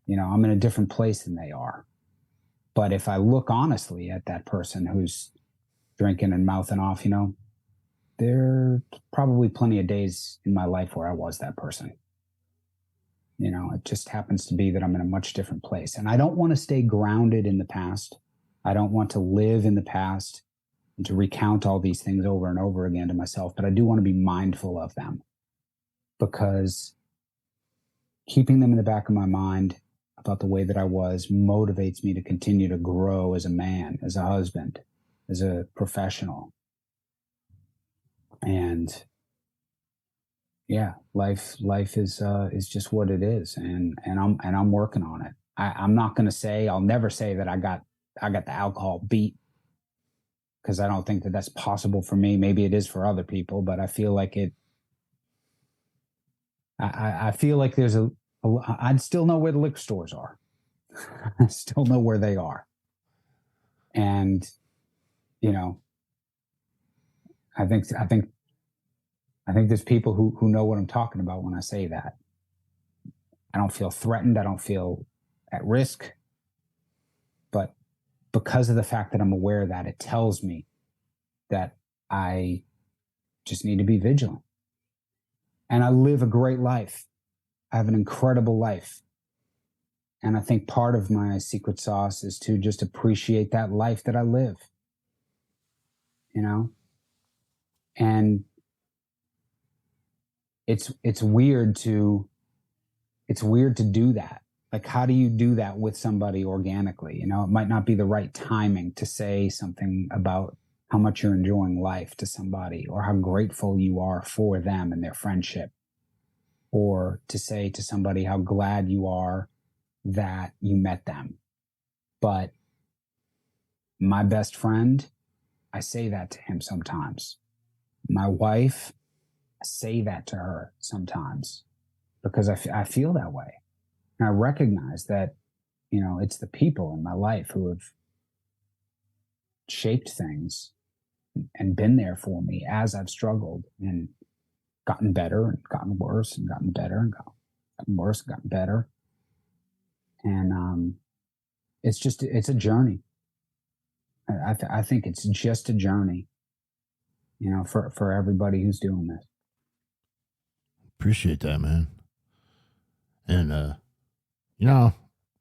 I'm in a different place than they are. But if I look honestly at that person who's drinking and mouthing off, there are probably plenty of days in my life where I was that person. It just happens to be that I'm in a much different place. And I don't want to stay grounded in the past. I don't want to live in the past and to recount all these things over and over again to myself, but I do want to be mindful of them, because keeping them in the back of my mind about the way that I was motivates me to continue to grow as a man, as a husband, as a professional. And yeah, life is just what it is, and I'm working on it. I'm not going to say, I'll never say that I got the alcohol beat, because I don't think that that's possible for me. Maybe it is for other people, but I feel like I feel like there's I'd still know where the liquor stores are. I still know where they are. And, I think there's people who know what I'm talking about when I say that. I don't feel threatened. I don't feel at risk. But because of the fact that I'm aware of that, it tells me that I just need to be vigilant. And I live a great life. I have an incredible life. And I think part of my secret sauce is to just appreciate that life that I live. And it's weird to do that. Like, how do you do that with somebody organically? It might not be the right timing to say something about how much you're enjoying life to somebody, or how grateful you are for them and their friendship, or to say to somebody how glad you are that you met them. But my best friend, I say that to him sometimes. My wife, I say that to her sometimes, because I feel that way. And I recognize that, it's the people in my life who have shaped things and been there for me as I've struggled and gotten better and gotten worse and gotten better and gotten worse and gotten better. And it's a journey. I think it's just a journey, for everybody who's doing this. Appreciate that, man. And,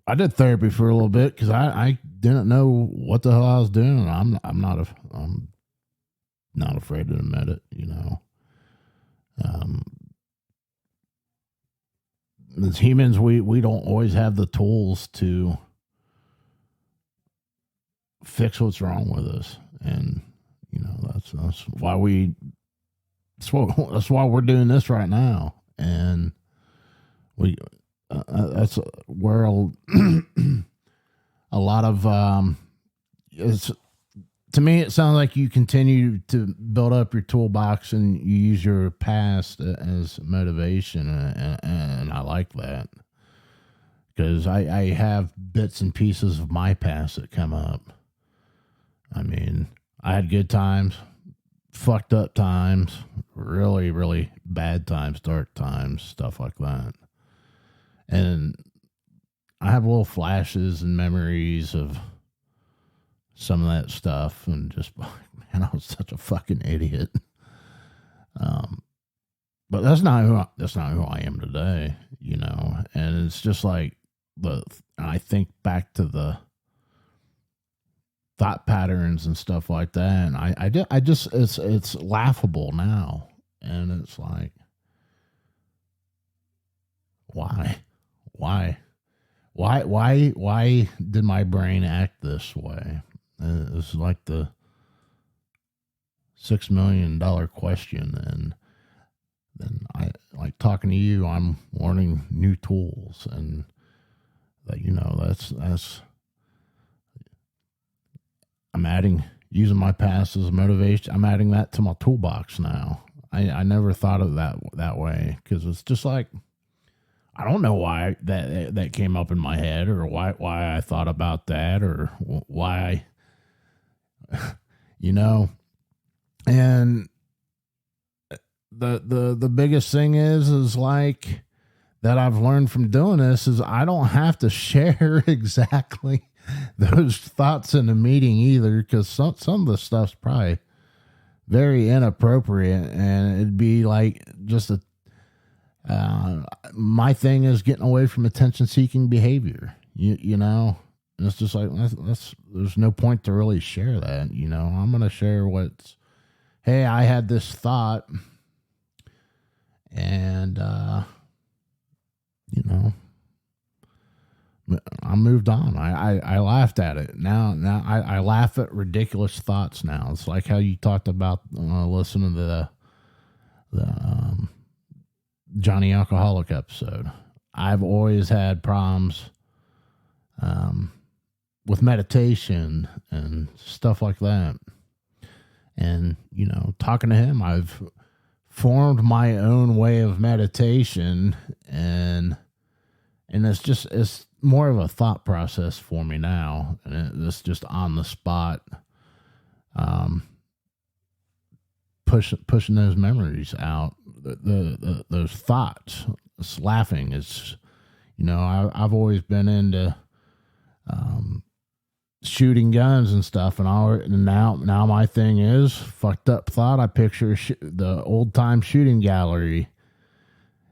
I did therapy for a little bit because I didn't know what the hell I was doing. I'm not afraid to admit it, As humans, we don't always have the tools to fix what's wrong with us, and that's why that's why we're doing this right now, and that's where a lot of to me, it sounds like you continue to build up your toolbox and you use your past as motivation, and I like that, because I have bits and pieces of my past that come up. I mean, I had good times, fucked up times, really, really bad times, dark times, stuff like that. And I have little flashes and memories of some of that stuff, and just, man, I was such a fucking idiot. But that's not who I am today, And it's just like I think back to the thought patterns and stuff like that, and I just it's laughable now, and it's like, why did my brain act this way? It's like the $6 million question. And then I like talking to you. I'm learning new tools, and that, you know, that's I'm adding using my past as motivation. I'm adding that to my toolbox now. I never thought of that way, because it's just like, I don't know why that came up in my head, or why I thought about that, or why you know. And the biggest thing is like that I've learned from doing this is I don't have to share exactly those thoughts in the meeting either, because some of the stuff's probably very inappropriate, and it'd be like just a my thing is getting away from attention seeking behavior. You know, and it's just like that's there's no point to really share that. You know, I'm gonna share what's, hey, I had this thought, and you know, I moved on. I laughed at it. Now I laugh at ridiculous thoughts now. It's like how you talked about listening to the Johnny Alcoholic episode. I've always had problems with meditation and stuff like that. And, you know, talking to him, I've formed my own way of meditation, and it's more of a thought process for me now, and it's just on the spot, pushing those memories out, those thoughts. It's laughing is, you know, I've always been into shooting guns and stuff, and now my thing is fucked up thought. I picture the old time shooting gallery,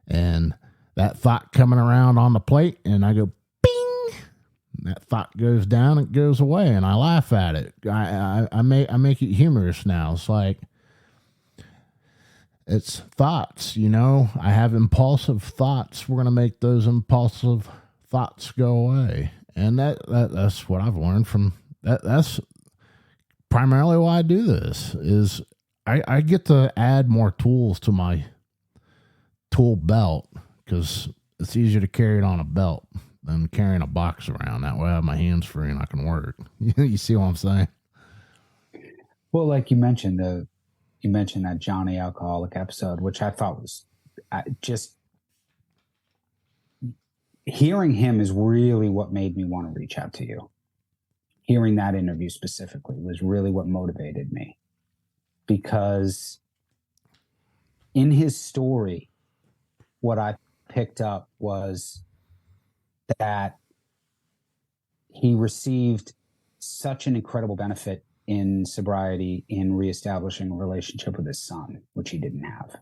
and that thought coming around on the plate, and I go bing. That thought goes down, it goes away, and I laugh at it. I make it humorous now. It's like, it's thoughts, you know. I have impulsive thoughts. We're gonna make those impulsive thoughts go away, and that's what I've learned from that. That's primarily why I do this. Is I get to add more tools to my tool belt, because it's easier to carry it on a belt than carrying a box around. That way I have my hands free and I can work. You see what I'm saying? Well, like you mentioned that Johnny Alcoholic episode, which I thought was just hearing him is really what made me want to reach out to you. Hearing that interview specifically was really what motivated me, because in his story, what I picked up was that he received such an incredible benefit in sobriety in reestablishing a relationship with his son, which he didn't have.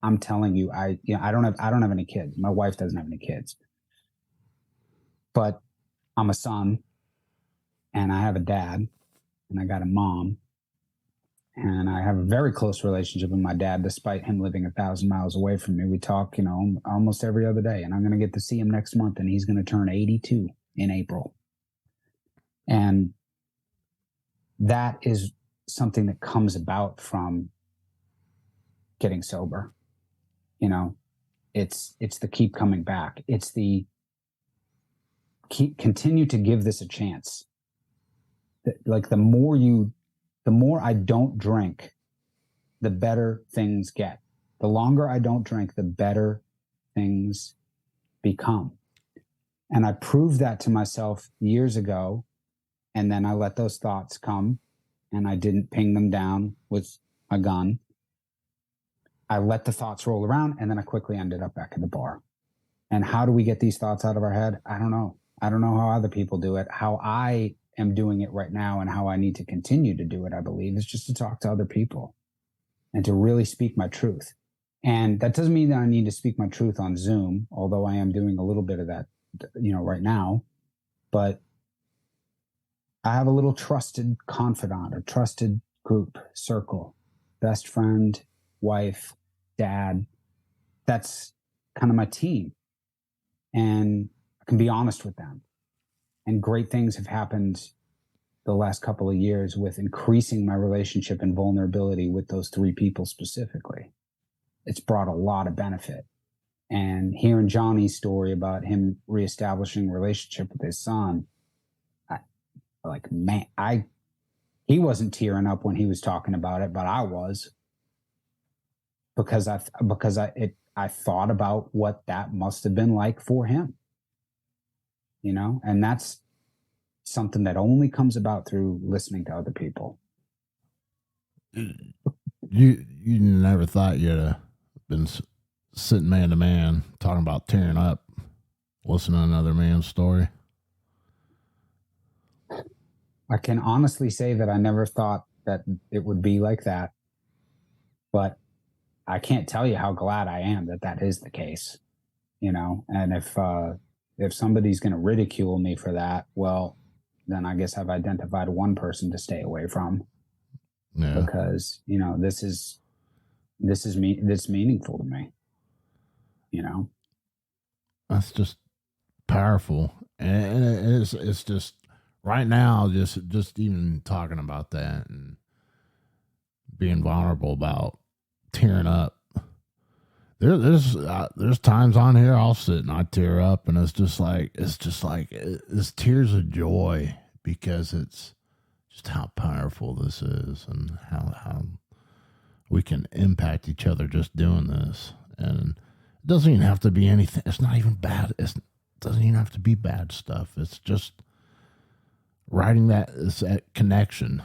I'm telling you, I don't have any kids. My wife doesn't have any kids, but I'm a son, and I have a dad, and I got a mom, and I have a very close relationship with my dad, despite him living 1,000 miles away from me. We talk, you know, almost every other day, and I'm going to get to see him next month, and he's going to turn 82 in April. And that is something that comes about from getting sober. You know, it's the keep coming back. It's the continue to give this a chance. Like the more I don't drink, the better things get. The longer I don't drink, the better things become. And I proved that to myself years ago. And then I let those thoughts come, and I didn't ping them down with a gun. I let the thoughts roll around, and then I quickly ended up back at the bar. And how do we get these thoughts out of our head? I don't know. I don't know how other people do it. How I am doing it right now, and how I need to continue to do it, I believe, is just to talk to other people and to really speak my truth. And that doesn't mean that I need to speak my truth on Zoom, although I am doing a little bit of that, you know, right now. But I have a little trusted confidant, a trusted group, circle, best friend, wife, dad. That's kind of my team. And I can be honest with them. And great things have happened the last couple of years with increasing my relationship and vulnerability with those three people specifically. it's brought a lot of benefit. And hearing Johnny's story about him reestablishing a relationship with his son, he wasn't tearing up when he was talking about it, but I was, because I thought about what that must have been like for him, and that's something that only comes about through listening to other people. You never thought you'd have been sitting man to man talking about tearing up, listening to another man's story? I can honestly say that I never thought that it would be like that, but I can't tell you how glad I am that that is the case, and if somebody's going to ridicule me for that, well, then I guess I've identified one person to stay away from. Yeah. Because, this is meaningful to me, That's just powerful. And it's just right now, just even talking about that and being vulnerable about tearing up. There's times on here I'll sit and I tear up, and it's just like it's tears of joy, because it's just how powerful this is and how we can impact each other just doing this. And it doesn't even have to be anything. It's not even bad. It doesn't even have to be bad stuff. It's just writing that connection.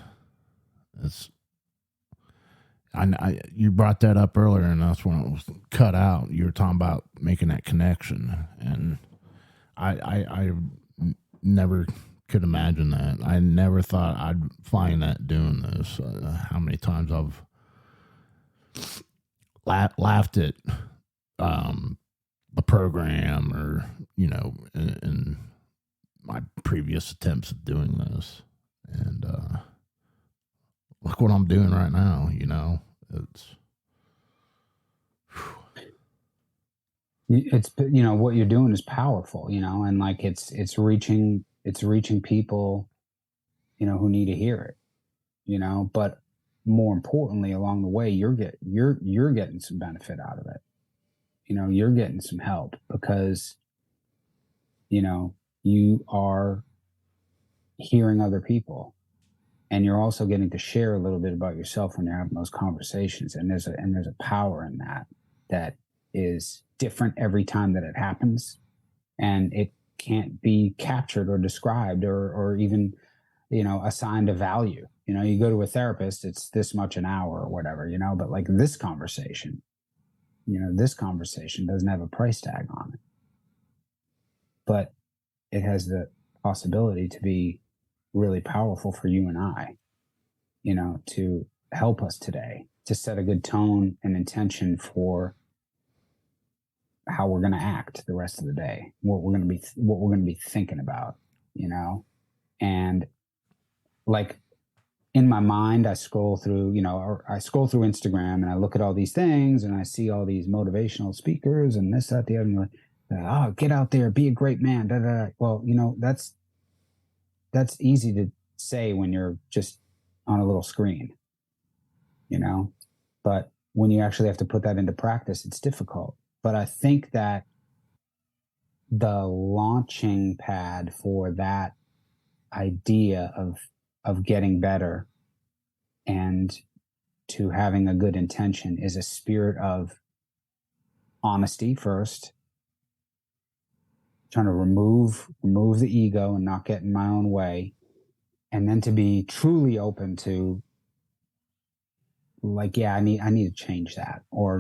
You brought that up earlier, and that's when it was cut out. You were talking about making that connection, and I never could imagine that. I never thought I'd find that doing this. How many times I've laughed at the program, or in my previous attempts at doing this, and look what I'm doing right now. It's what you're doing is powerful, and like it's reaching people, who need to hear it, but more importantly, along the way, you're getting some benefit out of it. You're getting some help, because, you are hearing other people, and you're also getting to share a little bit about yourself when you're having those conversations. And there's a power in that is different every time that it happens, and it can't be captured or described or even, assigned a value. You go to a therapist, it's this much an hour or whatever, but like this conversation doesn't have a price tag on it, but it has the possibility to be really powerful for you and I, to help us today, to set a good tone and intention for how we're going to act the rest of the day, what we're going to be thinking about, and like in my mind, I scroll through Instagram, and I look at all these things, and I see all these motivational speakers and this, that, the other, and like, oh, get out there, be a great man. Da, da, da. Well, that's easy to say when you're just on a little screen, but when you actually have to put that into practice, it's difficult. But I think that the launching pad for that idea of getting better and to having a good intention is a spirit of honesty first, trying to remove the ego and not get in my own way, and then to be truly open to, like, yeah, I need to change that, or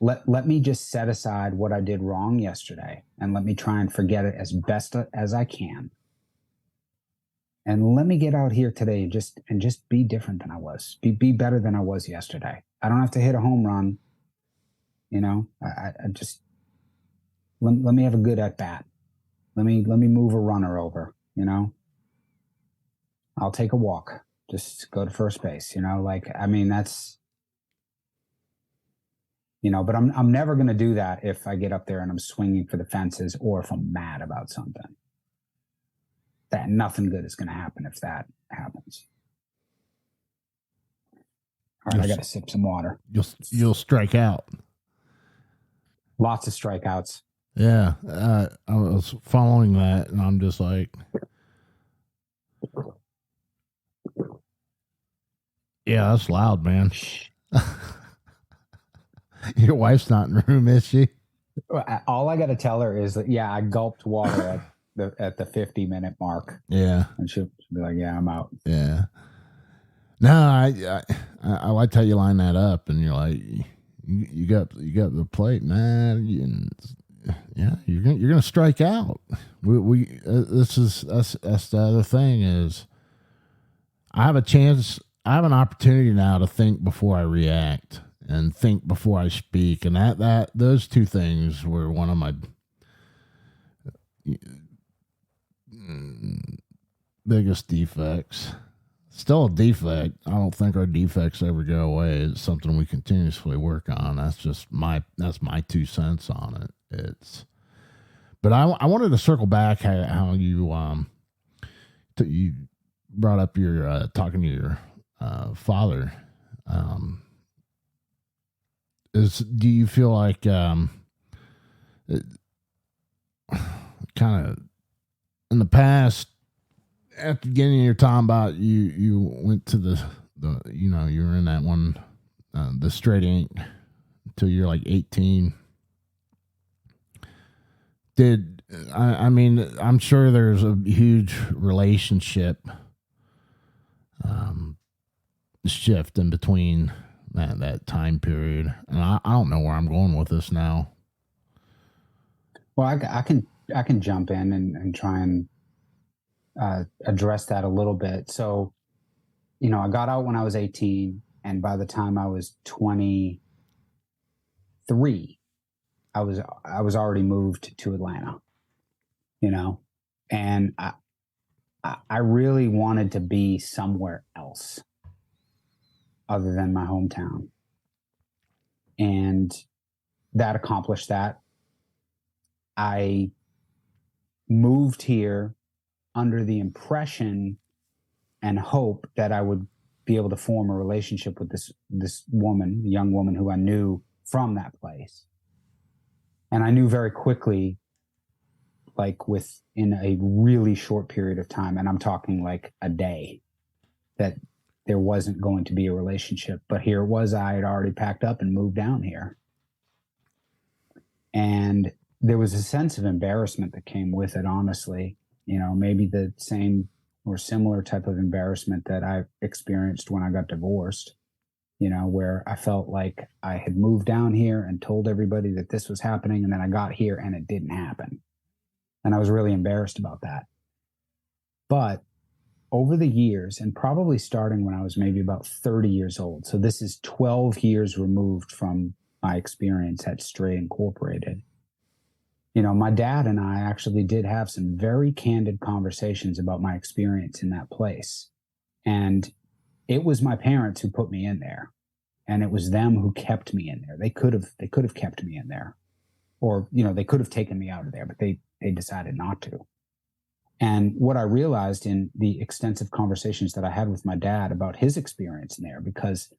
let me just set aside what I did wrong yesterday, and let me try and forget it as best as I can, and let me get out here today and just be different than I was, be better than I was yesterday. I don't have to hit a home run, I just let me have a good at bat. Let me move a runner over, I'll take a walk, just go to first base, that's, but I'm never going to do that if I get up there and I'm swinging for the fences, or if I'm mad about something. That nothing good is going to happen if that happens. All right, I got to sip some water. You'll strike out. Lots of strikeouts. Yeah, I was following that, and I'm just like, yeah, that's loud, man. Your wife's not in the room, is she? All I got to tell her is that, yeah, I gulped water at the 50-minute mark. Yeah. And she'll be like, yeah, I'm out. Yeah. No, I liked how you line that up, and you're like, you got the plate, man. Yeah, you're gonna strike out. That's the other thing is, I have an opportunity now to think before I react and think before I speak, and that those two things were one of my biggest defects. Still a defect. I don't think our defects ever go away. It's something we continuously work on. That's my 2 cents on it. But I wanted to circle back how you you brought up your talking to your father. Do you feel like kind of in the past, at the beginning you're talking about you went to the you were in that one the straight ink until you're like 18. I mean, I'm sure there's a huge relationship shift in between that time period, and I don't know where I'm going with this now. Well, I can jump in and try and address that a little bit. So, I got out when I was 18, and by the time I was 23, I was already moved to Atlanta. And I really wanted to be somewhere else other than my hometown, and that accomplished that. I moved here under the impression and hope that I would be able to form a relationship with this woman, young woman who I knew from that place. And I knew very quickly, like within a really short period of time, and I'm talking like a day, that there wasn't going to be a relationship. But here it was, I had already packed up and moved down here. And there was a sense of embarrassment that came with it, honestly. Maybe the same or similar type of embarrassment that I experienced when I got divorced, where I felt like I had moved down here and told everybody that this was happening, and then I got here and it didn't happen. And I was really embarrassed about that. But over the years, and probably starting when I was maybe about 30 years old, so this is 12 years removed from my experience at Stray Incorporated, my dad and I actually did have some very candid conversations about my experience in that place. And it was my parents who put me in there, and it was them who kept me in there. They could have kept me in there, or, they could have taken me out of there, but they decided not to. And what I realized in the extensive conversations that I had with my dad about his experience in there, because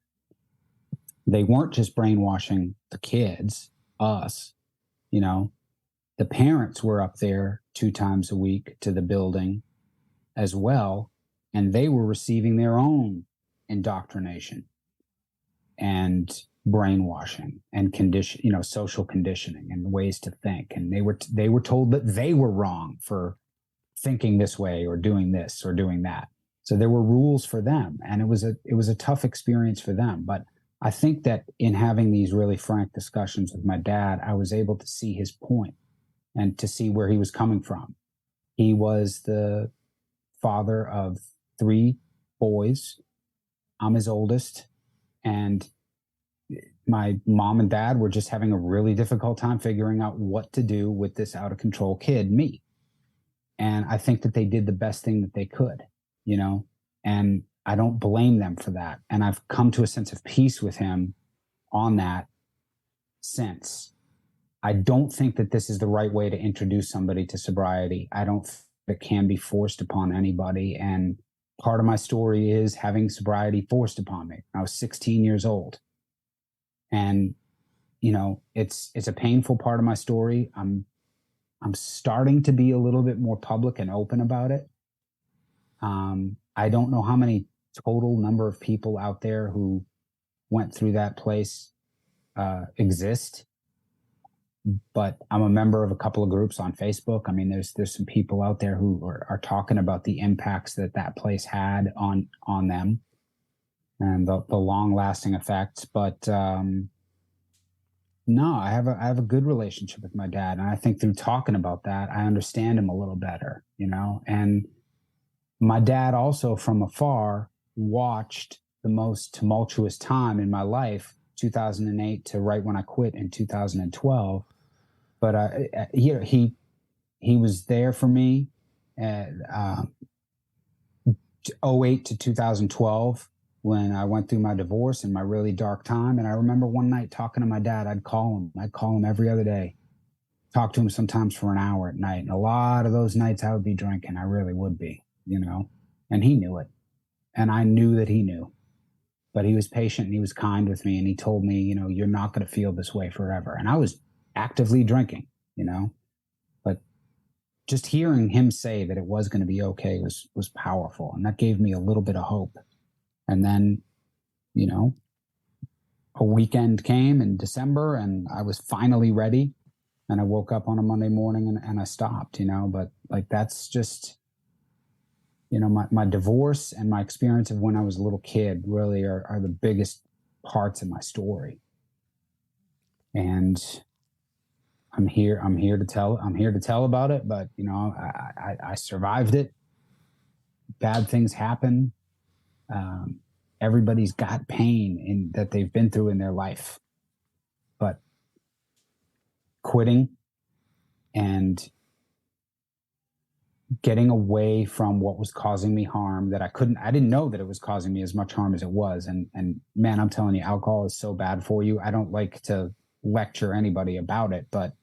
they weren't just brainwashing the kids, us, the parents were up there 2 times a week to the building as well, and they were receiving their own indoctrination and brainwashing and social conditioning and ways to think. And they were told that they were wrong for thinking this way or doing this or doing that. So there were rules for them, and it was a tough experience for them. But I think that in having these really frank discussions with my dad, I was able to see his point and to see where he was coming from. He was the father of 3 boys. I'm his oldest, and my mom and dad were just having a really difficult time figuring out what to do with this out of control kid, me. And I think that they did the best thing that they could, and I don't blame them for that. And I've come to a sense of peace with him on that since. I don't think that this is the right way to introduce somebody to sobriety. I don't think it can be forced upon anybody. And part of my story is having sobriety forced upon me. I was 16 years old. And, it's a painful part of my story. I'm starting to be a little bit more public and open about it. I don't know how many total number of people out there who went through that place exist, but I'm a member of a couple of groups on Facebook. I mean, there's some people out there who are talking about the impacts that place had on them and the long lasting effects. But no, I have a good relationship with my dad, and I think through talking about that, I understand him a little better, and my dad also from afar watched the most tumultuous time in my life, 2008 to right when I quit in 2012. But he was there for me at 08 to 2012 when I went through my divorce and my really dark time. And I remember one night talking to my dad. I'd call him every other day, talk to him sometimes for an hour at night. And a lot of those nights I would be drinking. I really would be, and he knew it. And I knew that he knew, but he was patient and he was kind with me. And he told me, you're not going to feel this way forever. And I was actively drinking, but just hearing him say that it was going to be okay was powerful. And that gave me a little bit of hope. And then, a weekend came in December and I was finally ready. And I woke up on a Monday morning and I stopped, but like, that's just, my divorce and my experience of when I was a little kid really are the biggest parts of my story. And I'm here to tell about it, but I survived it. Bad things happen. Everybody's got pain that they've been through in their life, but quitting and getting away from what was causing me harm that I didn't know that it was causing me as much harm as it was. And man, I'm telling you, alcohol is so bad for you. I don't like to lecture anybody about it, but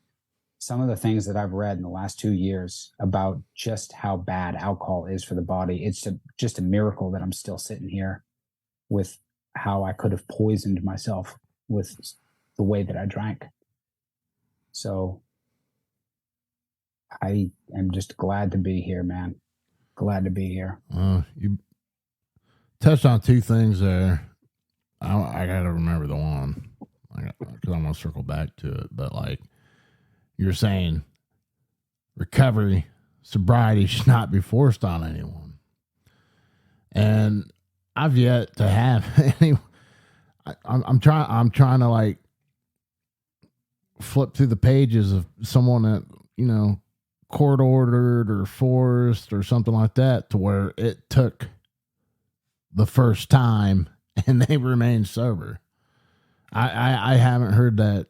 some of the things that I've read in the last 2 years about just how bad alcohol is for the body, it's just a miracle that I'm still sitting here with how I could have poisoned myself with the way that I drank. So I am just glad to be here, man. Glad to be here. You touched on two things there. I got to remember the one because I'm going to circle back to it. But like you're saying, recovery, sobriety should not be forced on anyone. And I've yet to have any. I'm trying to like flip through the pages of someone that court ordered or forced or something like that to where it took the first time and they remained sober. I haven't heard that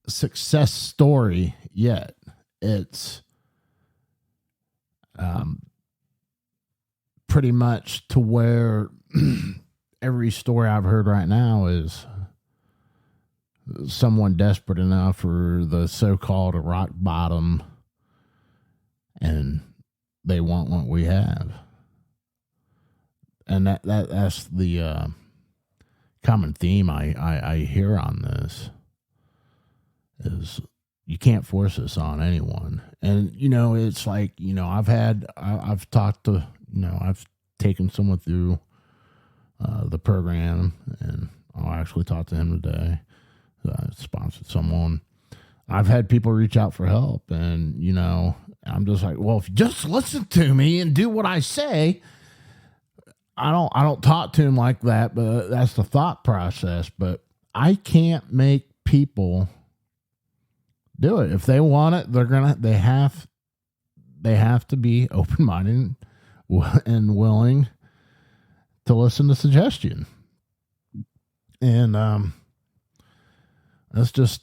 success story yet. It's pretty much to where every story I've heard right now is someone desperate enough for the so-called rock bottom and they want what we have. And that's the common theme I hear on this is you can't force this on anyone. And, it's like, I've talked to, I've taken someone through the program and I'll actually talk to him today. I sponsored someone. I've had people reach out for help and, I'm just like, well, if you just listen to me and do what I say, I don't talk to him like that, but that's the thought process. But I can't make people do it. If they want it, they have to be open-minded and willing to listen to suggestion. And that's just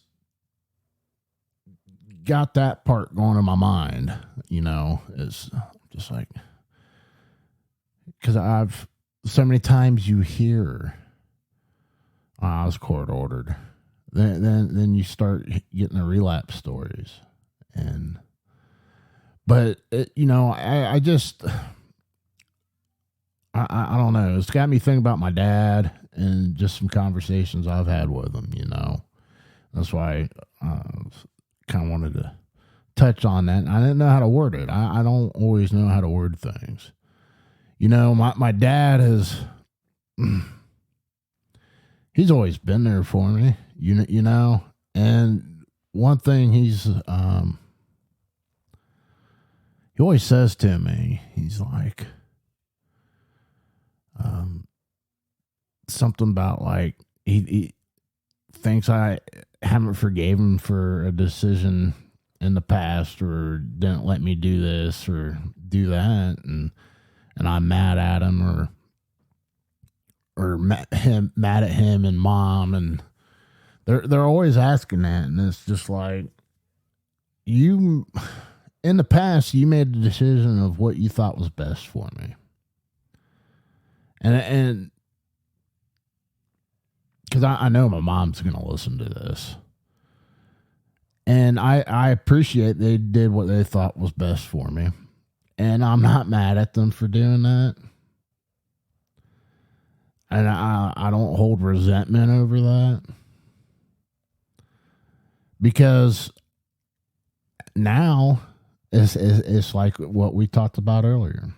got that part going in my mind, it's just like, because I've so many times you hear, I was court ordered. Then you start getting the relapse stories, but I I don't know. It's got me thinking about my dad and just some conversations I've had with him, you know. That's why I kind of wanted to touch on that. I didn't know how to word it. I don't always know how to word things. You know, my dad has, he's always been there for me, you know. And one thing he always says to me, he's like, something about like, he thinks I haven't forgave him for a decision in the past or didn't let me do this or do that. And I'm mad at him or mad at him and mom. And they're always asking that. And it's just like, you, in the past, you made the decision of what you thought was best for me. And because I know my mom's going to listen to this. And I appreciate they did what they thought was best for me. And I'm not mad at them for doing that. And I don't hold resentment over that. Because now it's like what we talked about earlier.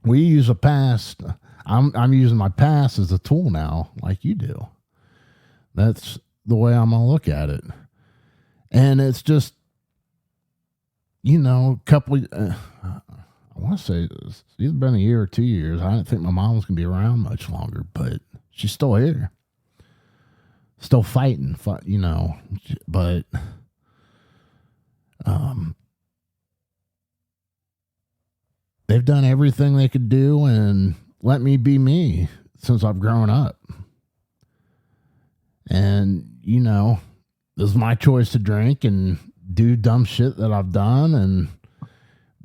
We use a past. I'm using my past as a tool now, like you do. That's the way I'm gonna look at it. And it's just, you know, a couple. I want to say it's either been a year or 2 years. I didn't think my mom was gonna be around much longer, but she's still here, still fighting. You know, but they've done everything they could do and let me be me since I've grown up. And, you know, this is my choice to drink and do dumb shit that I've done.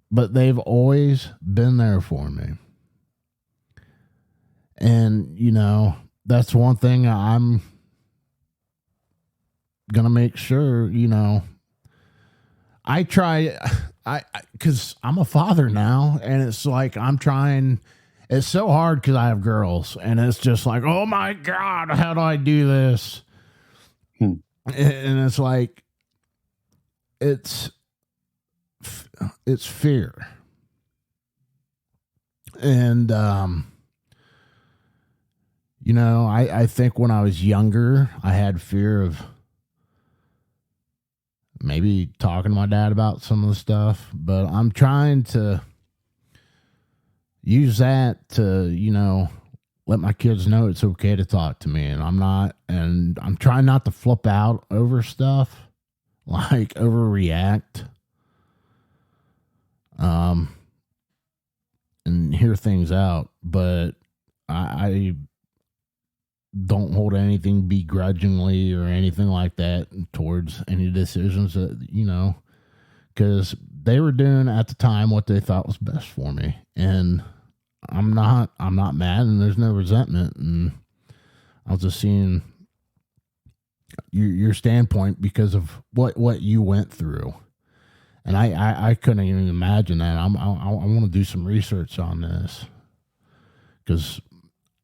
But they've always been there for me. And, you know, that's one thing I'm going to make sure, you know, I try, because I'm a father now, and it's like I'm trying. It's so hard because I have girls, and it's just like, oh my God, how do I do this? And it's like, it's fear. And, you know, I think when I was younger, I had fear of maybe talking to my dad about some of the stuff, but I'm trying to use that to, you know, let my kids know it's okay to talk to me, and I'm trying not to flip out over stuff, like overreact, and hear things out, but I don't hold anything begrudgingly or anything like that towards any decisions that, you know, because they were doing at the time what they thought was best for me. And I'm not mad, and there's no resentment. And I was just seeing your standpoint because of what you went through. And I couldn't even imagine that. I want to do some research on this because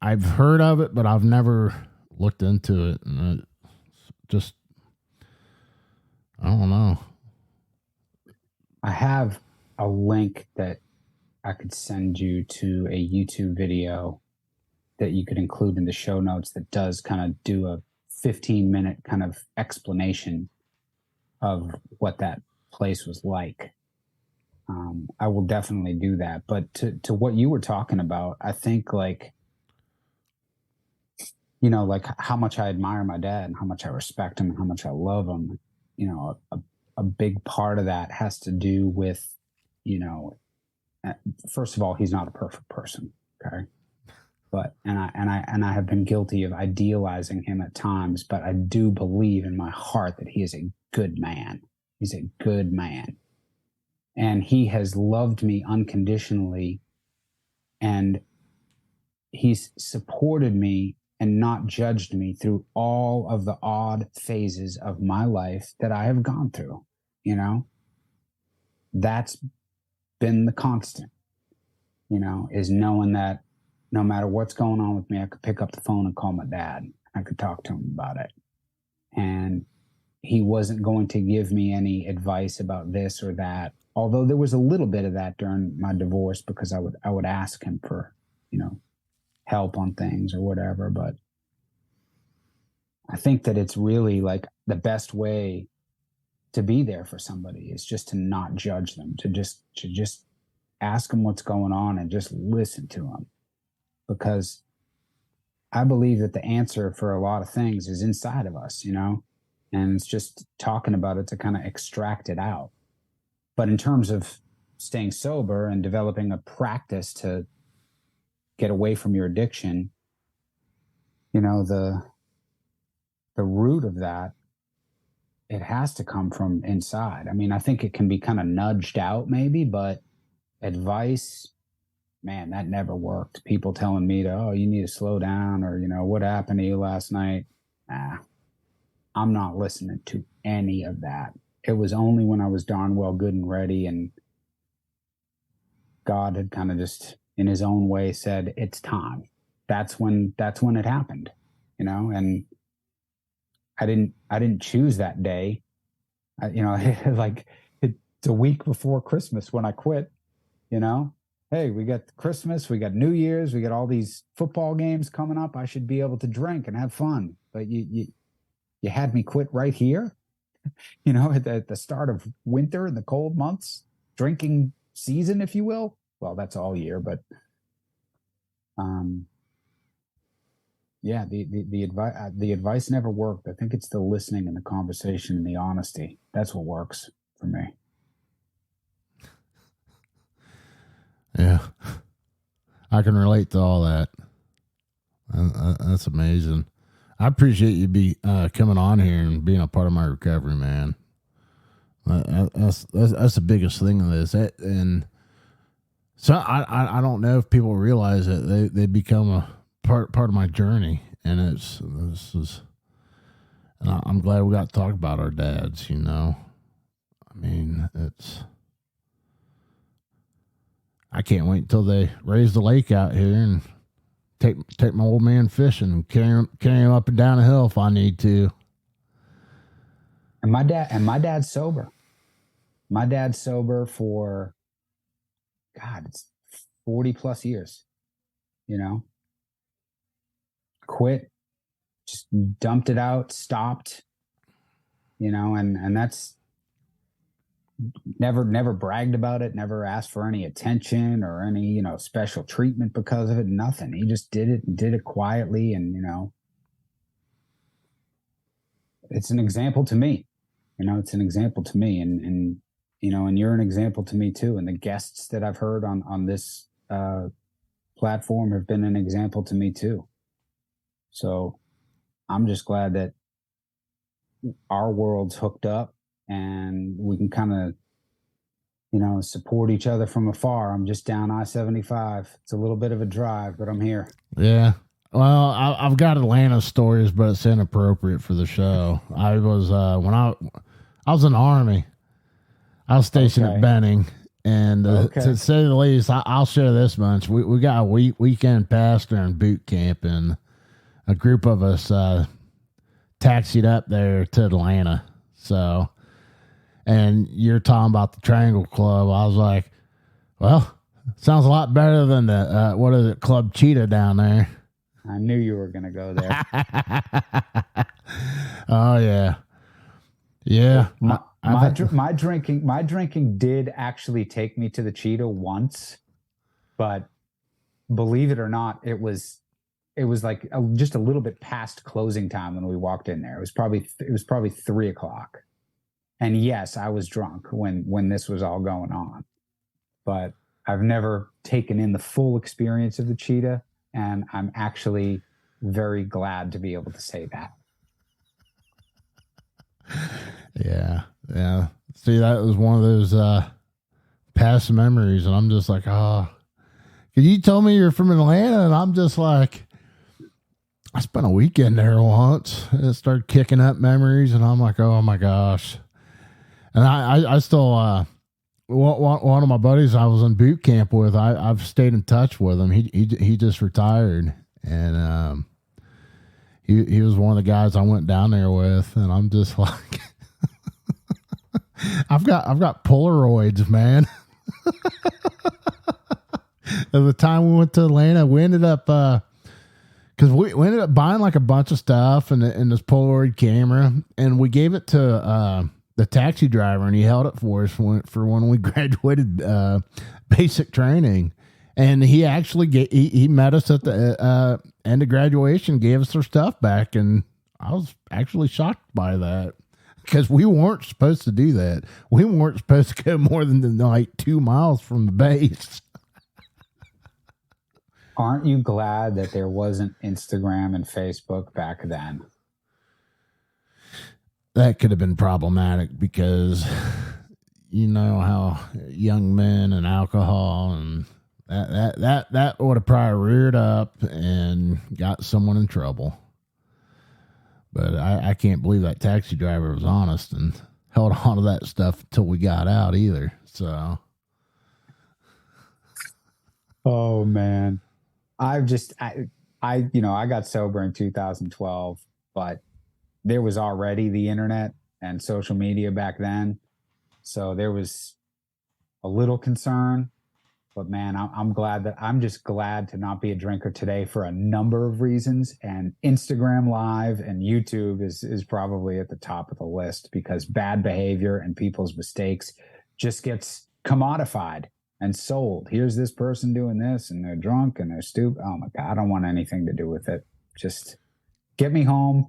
I've heard of it, but I've never looked into it. And just, I don't know. I have a link that I could send you to a YouTube video that you could include in the show notes that does kind of do a 15-minute kind of explanation of what that place was like. I will definitely do that. But to what you were talking about, I think like, you know, like how much I admire my dad and how much I respect him and how much I love him. You know, a big part of that has to do with, you know, first of all, he's not a perfect person. Okay. But, and I have been guilty of idealizing him at times, but I do believe in my heart that he is a good man. He's a good man. And he has loved me unconditionally, and he's supported me and not judged me through all of the odd phases of my life that I have gone through. You know, that's been the constant, you know, is knowing that no matter what's going on with me, I could pick up the phone and call my dad. I could talk to him about it. And he wasn't going to give me any advice about this or that. Although there was a little bit of that during my divorce, because I would ask him for, help on things or whatever. But I think that it's really like the best way to be there for somebody is just to not judge them, to just ask them what's going on and just listen to them. Because I believe that the answer for a lot of things is inside of us, and it's just talking about it to kind of extract it out. But in terms of staying sober and developing a practice to get away from your addiction, the root of that, it has to come from inside. I mean, I think it can be kind of nudged out maybe, but advice, man, that never worked. People telling me you need to slow down, or, what happened to you last night? I'm not listening to any of that. It was only when I was darn well good and ready, and God had kind of just in his own way said, it's time. That's when it happened, and I didn't choose that day. Like it's a week before Christmas when I quit, hey, we got Christmas, we got New Year's, we got all these football games coming up. I should be able to drink and have fun. But you had me quit right here, at the start of winter in the cold months, drinking season, if you will. Well, that's all year, but the advice never worked. I think it's the listening and the conversation and the honesty. That's what works for me. Yeah, I can relate to all that. That's amazing. I appreciate you coming on here and being a part of my recovery, man. That's the biggest thing in this. And so I don't know if people realize that they become a part of my journey, and and I'm glad we got to talk about our dads. I mean, I can't wait until they raise the lake out here and take my old man fishing and carry him up and down a hill if I need to. And my dad's sober. My dad's sober for, God, it's 40 plus years, quit, just dumped it out, stopped, and that's never bragged about it, never asked for any attention or any, special treatment because of it. Nothing. He just did it and did it quietly. And, it's an example to me, it's an example to me. And you're an example to me too. And the guests that I've heard on this platform have been an example to me too. So I'm just glad that our world's hooked up and we can kind of, support each other from afar. I'm just down I-75. It's a little bit of a drive, but I'm here. Yeah. Well, I've got Atlanta stories, but it's inappropriate for the show. I was, when I was in the Army, I was stationed at Benning, and to say the least, I'll share this much. We got a weekend pastor in boot camp, and a group of us taxied up there to Atlanta. So, and you're talking about the Triangle Club. I was like, well, sounds a lot better than the, what is it, Club Cheetah down there. I knew you were going to go there. Oh, yeah. Yeah. My drinking did actually take me to the Cheetah once, but believe it or not, it was like just a little bit past closing time when we walked in there. It was probably 3:00. And yes, I was drunk when this was all going on, but I've never taken in the full experience of the Cheetah. And I'm actually very glad to be able to say that. Yeah. Yeah. See, that was one of those past memories. And I'm just like, oh, you told me you're from Atlanta. And I'm just like, I spent a weekend there once. It started kicking up memories. And I'm like, oh my gosh. And I still one of my buddies I was in boot camp with, I've stayed in touch with him. He just retired, and he was one of the guys I went down there with, and I'm just like, I've got Polaroids, man. At the time we went to Atlanta, we ended up because we ended up buying like a bunch of stuff and this Polaroid camera, and we gave it to the taxi driver, and he held it for us for when we graduated basic training. And he actually he met us at the end of graduation, gave us our stuff back, and I was actually shocked by that because we weren't supposed to do that. We weren't supposed to go more than like 2 miles from the base. Aren't you glad that there wasn't Instagram and Facebook back then? That could have been problematic because you know how young men and alcohol and that would have probably reared up and got someone in trouble. But I can't believe that taxi driver was honest and held on to that stuff until we got out either. So, oh man. I got sober in 2012, but there was already the internet and social media back then. So there was a little concern, but man, I'm just glad to not be a drinker today for a number of reasons. And Instagram Live and YouTube is probably at the top of the list because bad behavior and people's mistakes just gets commodified and sold. Here's this person doing this, and they're drunk and they're stupid. Oh my God, I don't want anything to do with it. Just get me home,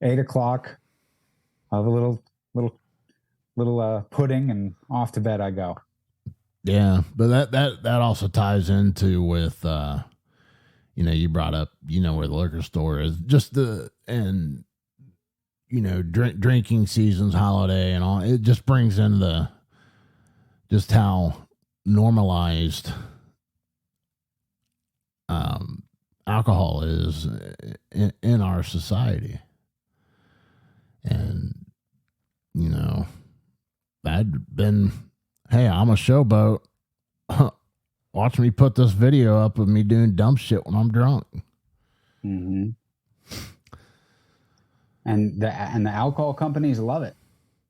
8:00. I'll have a little pudding, and off to bed I go. Yeah, but that also ties into with you brought up where the liquor store is, just drinking seasons, holiday, and all. It just brings in just how normalized alcohol is in our society. And I'd been, hey, I'm a showboat, watch me put this video up of me doing dumb shit when I'm drunk. Mm-hmm. And the alcohol companies love it,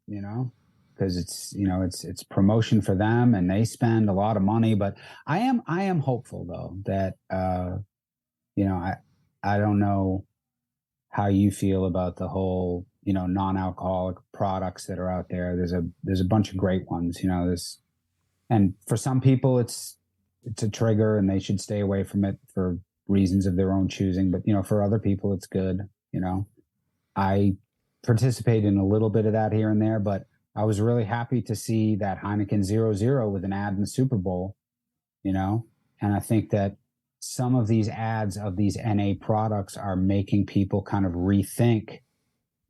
because it's promotion for them, and they spend a lot of money. But I am hopeful though that I don't know how you feel about the whole non-alcoholic products that are out there. There's a bunch of great ones, and for some people it's a trigger and they should stay away from it for reasons of their own choosing. But for other people it's good. I participate in a little bit of that here and there, but I was really happy to see that Heineken 0.0 with an ad in the Super Bowl, and I think that some of these ads of these NA products are making people kind of rethink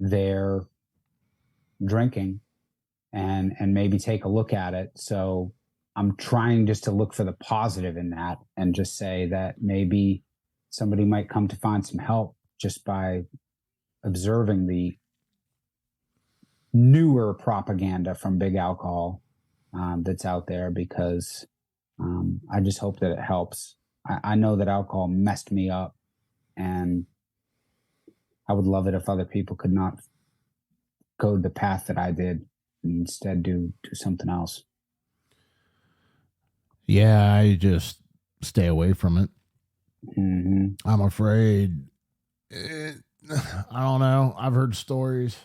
their drinking and maybe take a look at it. So I'm trying just to look for the positive in that and just say that maybe somebody might come to find some help just by observing the newer propaganda from big alcohol that's out there, because I just hope that it helps. I know that alcohol messed me up, and I would love it if other people could not go the path that I did and instead do something else. Yeah, I just stay away from it. Mm-hmm. I'm afraid. I don't know. I've heard stories.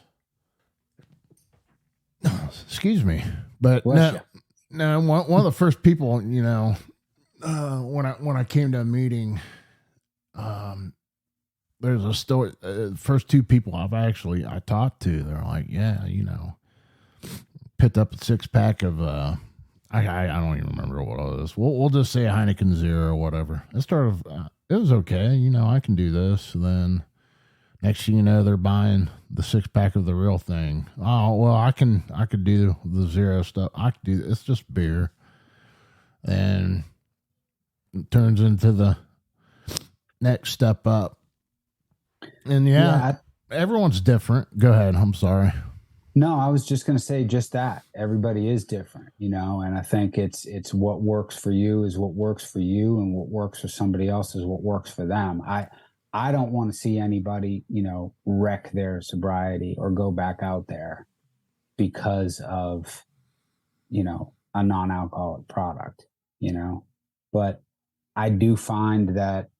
Excuse me, but one of the first people, when I came to a meeting, there's a story. First two people I talked to, they're like, yeah, picked up a 6-pack of I don't even remember what it was. We'll just say a Heineken 0 or whatever. It started. It was okay. I can do this. And then next thing you know, they're buying the 6-pack of the real thing. Oh well, I could do the 0 stuff. I could do. It's just beer, and it turns into the next step up. And everyone's different. Go ahead. I'm sorry. No, I was just going to say just that. Everybody is different, and I think it's what works for you is what works for you, and what works for somebody else is what works for them. I don't want to see anybody, wreck their sobriety or go back out there because of, a non-alcoholic product, But I do find that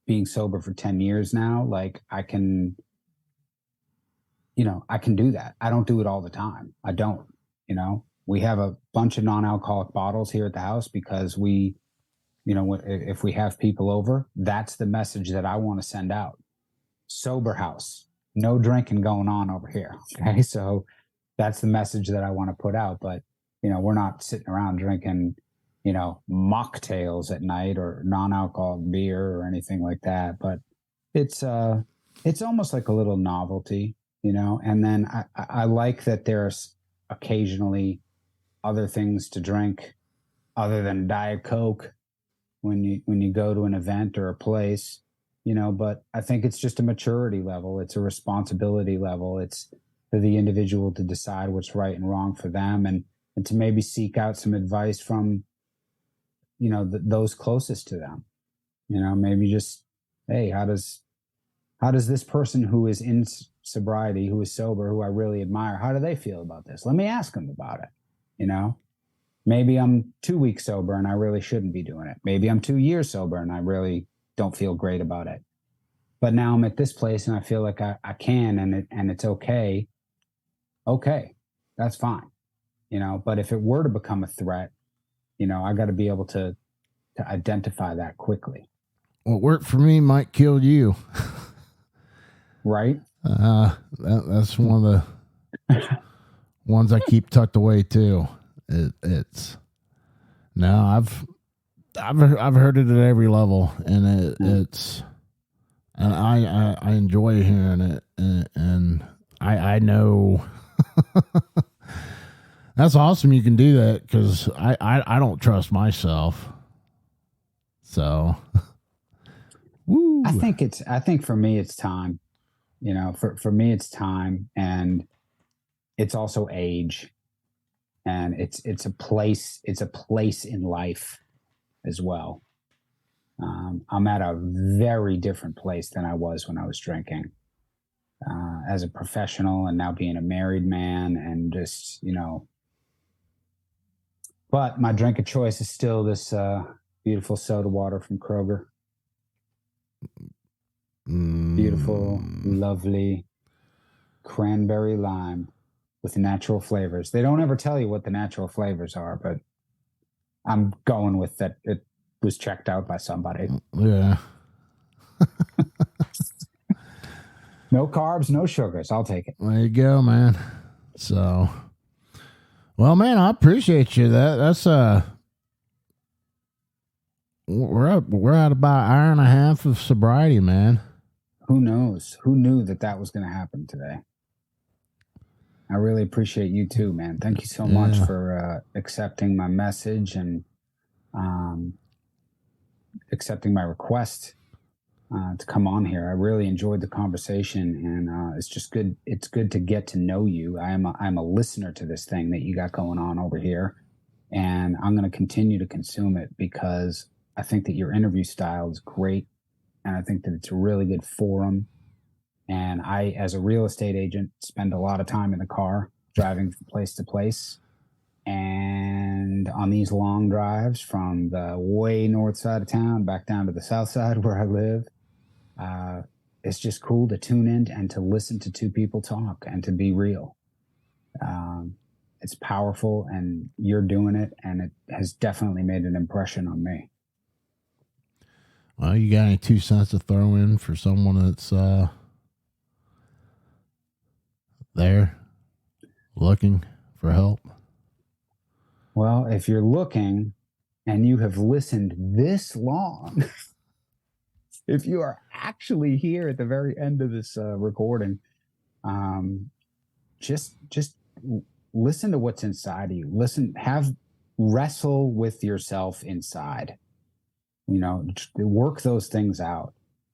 being sober for 10 years now, like I can do that. I don't do it all the time. I don't, we have a bunch of non-alcoholic bottles here at the house because if we have people over, that's the message that I want to send out. Sober house, no drinking going on over here. Okay. So that's the message that I want to put out. But, we're not sitting around drinking, mocktails at night or non-alcoholic beer or anything like that. But it's almost like a little novelty, and then I like that there's occasionally other things to drink other than Diet Coke when you go to an event or a place, but I think it's just a maturity level. It's a responsibility level. It's for the individual to decide what's right and wrong for them and to maybe seek out some advice from, those closest to them, maybe just, hey, how does this person who is in sobriety, who is sober, who I really admire, how do they feel about this? Let me ask them about it. Maybe I'm 2 weeks sober and I really shouldn't be doing it. Maybe I'm 2 years sober and I really don't feel great about it. But now I'm at this place and I feel like I can, and it's okay. Okay, that's fine. But if it were to become a threat, I got to be able to identify that quickly. What worked for me might kill you. Right? That's one of the ones I keep tucked away too. It's now I've heard it at every level, and it's and I enjoy hearing it, and I know that's awesome. You can do that because I don't trust myself. So, woo. I think for me it's time. For me it's time, and it's also age, and it's a place in life as well. I'm at a very different place than I was when I was drinking, as a professional, and now being a married man, and just but my drink of choice is still this beautiful soda water from Kroger. Beautiful, lovely cranberry lime with natural flavors. They don't ever tell you what the natural flavors are, but I'm going with that. It was checked out by somebody. Yeah. No carbs, no sugars. I'll take it. There you go, man. So, well, man, I appreciate you. That's we're at about an hour and a half of sobriety, man. Who knows? Who knew that was going to happen today? I really appreciate you too, man. Thank you so much for accepting my message and accepting my request to come on here. I really enjoyed the conversation, and it's just good. It's good to get to know you. I'm a listener to this thing that you got going on over here, and I'm going to continue to consume it because I think that your interview style is great, and I think that it's a really good forum. And I, as a real estate agent, spend a lot of time in the car driving from place to place. And on these long drives from the way north side of town back down to the south side where I live, it's just cool to tune in and to listen to two people talk and to be real. It's powerful, and you're doing it, and it has definitely made an impression on me. Well, you got any 2 cents to throw in for someone that's there looking for help? Well, if you're looking and you have listened this long, if you are actually here at the very end of this recording, just listen to what's inside of you. Wrestle with yourself inside. Work those things out.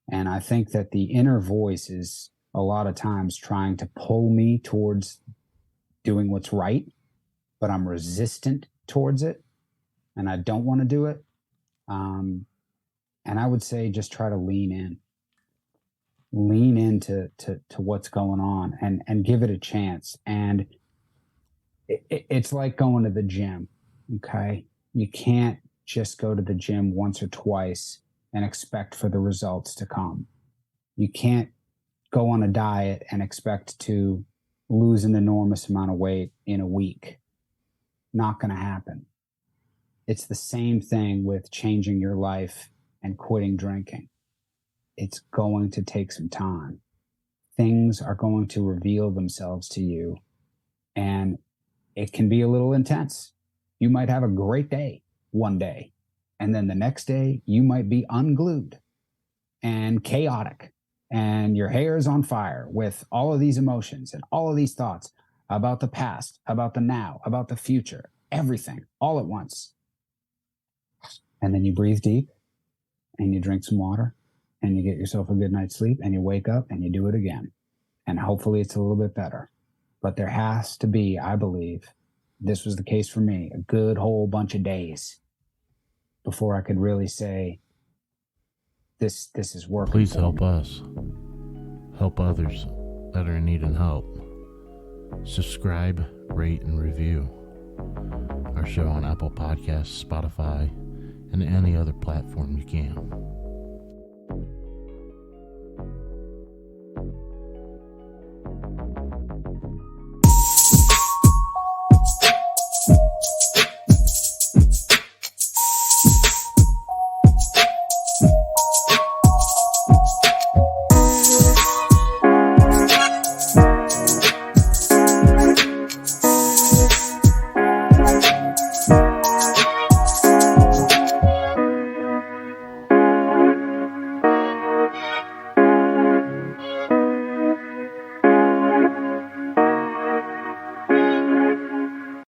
And I think that the inner voice is a lot of times trying to pull me towards doing what's right, but I'm resistant towards it and I don't want to do it. And I would say just try to lean into what's going on and give it a chance. And it's like going to the gym. Okay. You can't just go to the gym once or twice and expect for the results to come. You can't go on a diet and expect to lose an enormous amount of weight in a week. Not going to happen. It's the same thing with changing your life and quitting drinking. It's going to take some time. Things are going to reveal themselves to you, and it can be a little intense. You might have a great day one day, and then the next day you might be unglued and chaotic, and your hair is on fire with all of these emotions and all of these thoughts about the past, about the now, about the future, everything all at once. And then you breathe deep and you drink some water and you get yourself a good night's sleep and you wake up and you do it again. And hopefully it's a little bit better. But there has to be, I believe, this was the case for me, a good whole bunch of days before I could really say, this is working. Please help us. Help others that are in need of help. Subscribe, rate, and review our show on Apple Podcasts, Spotify, and any other platform you can.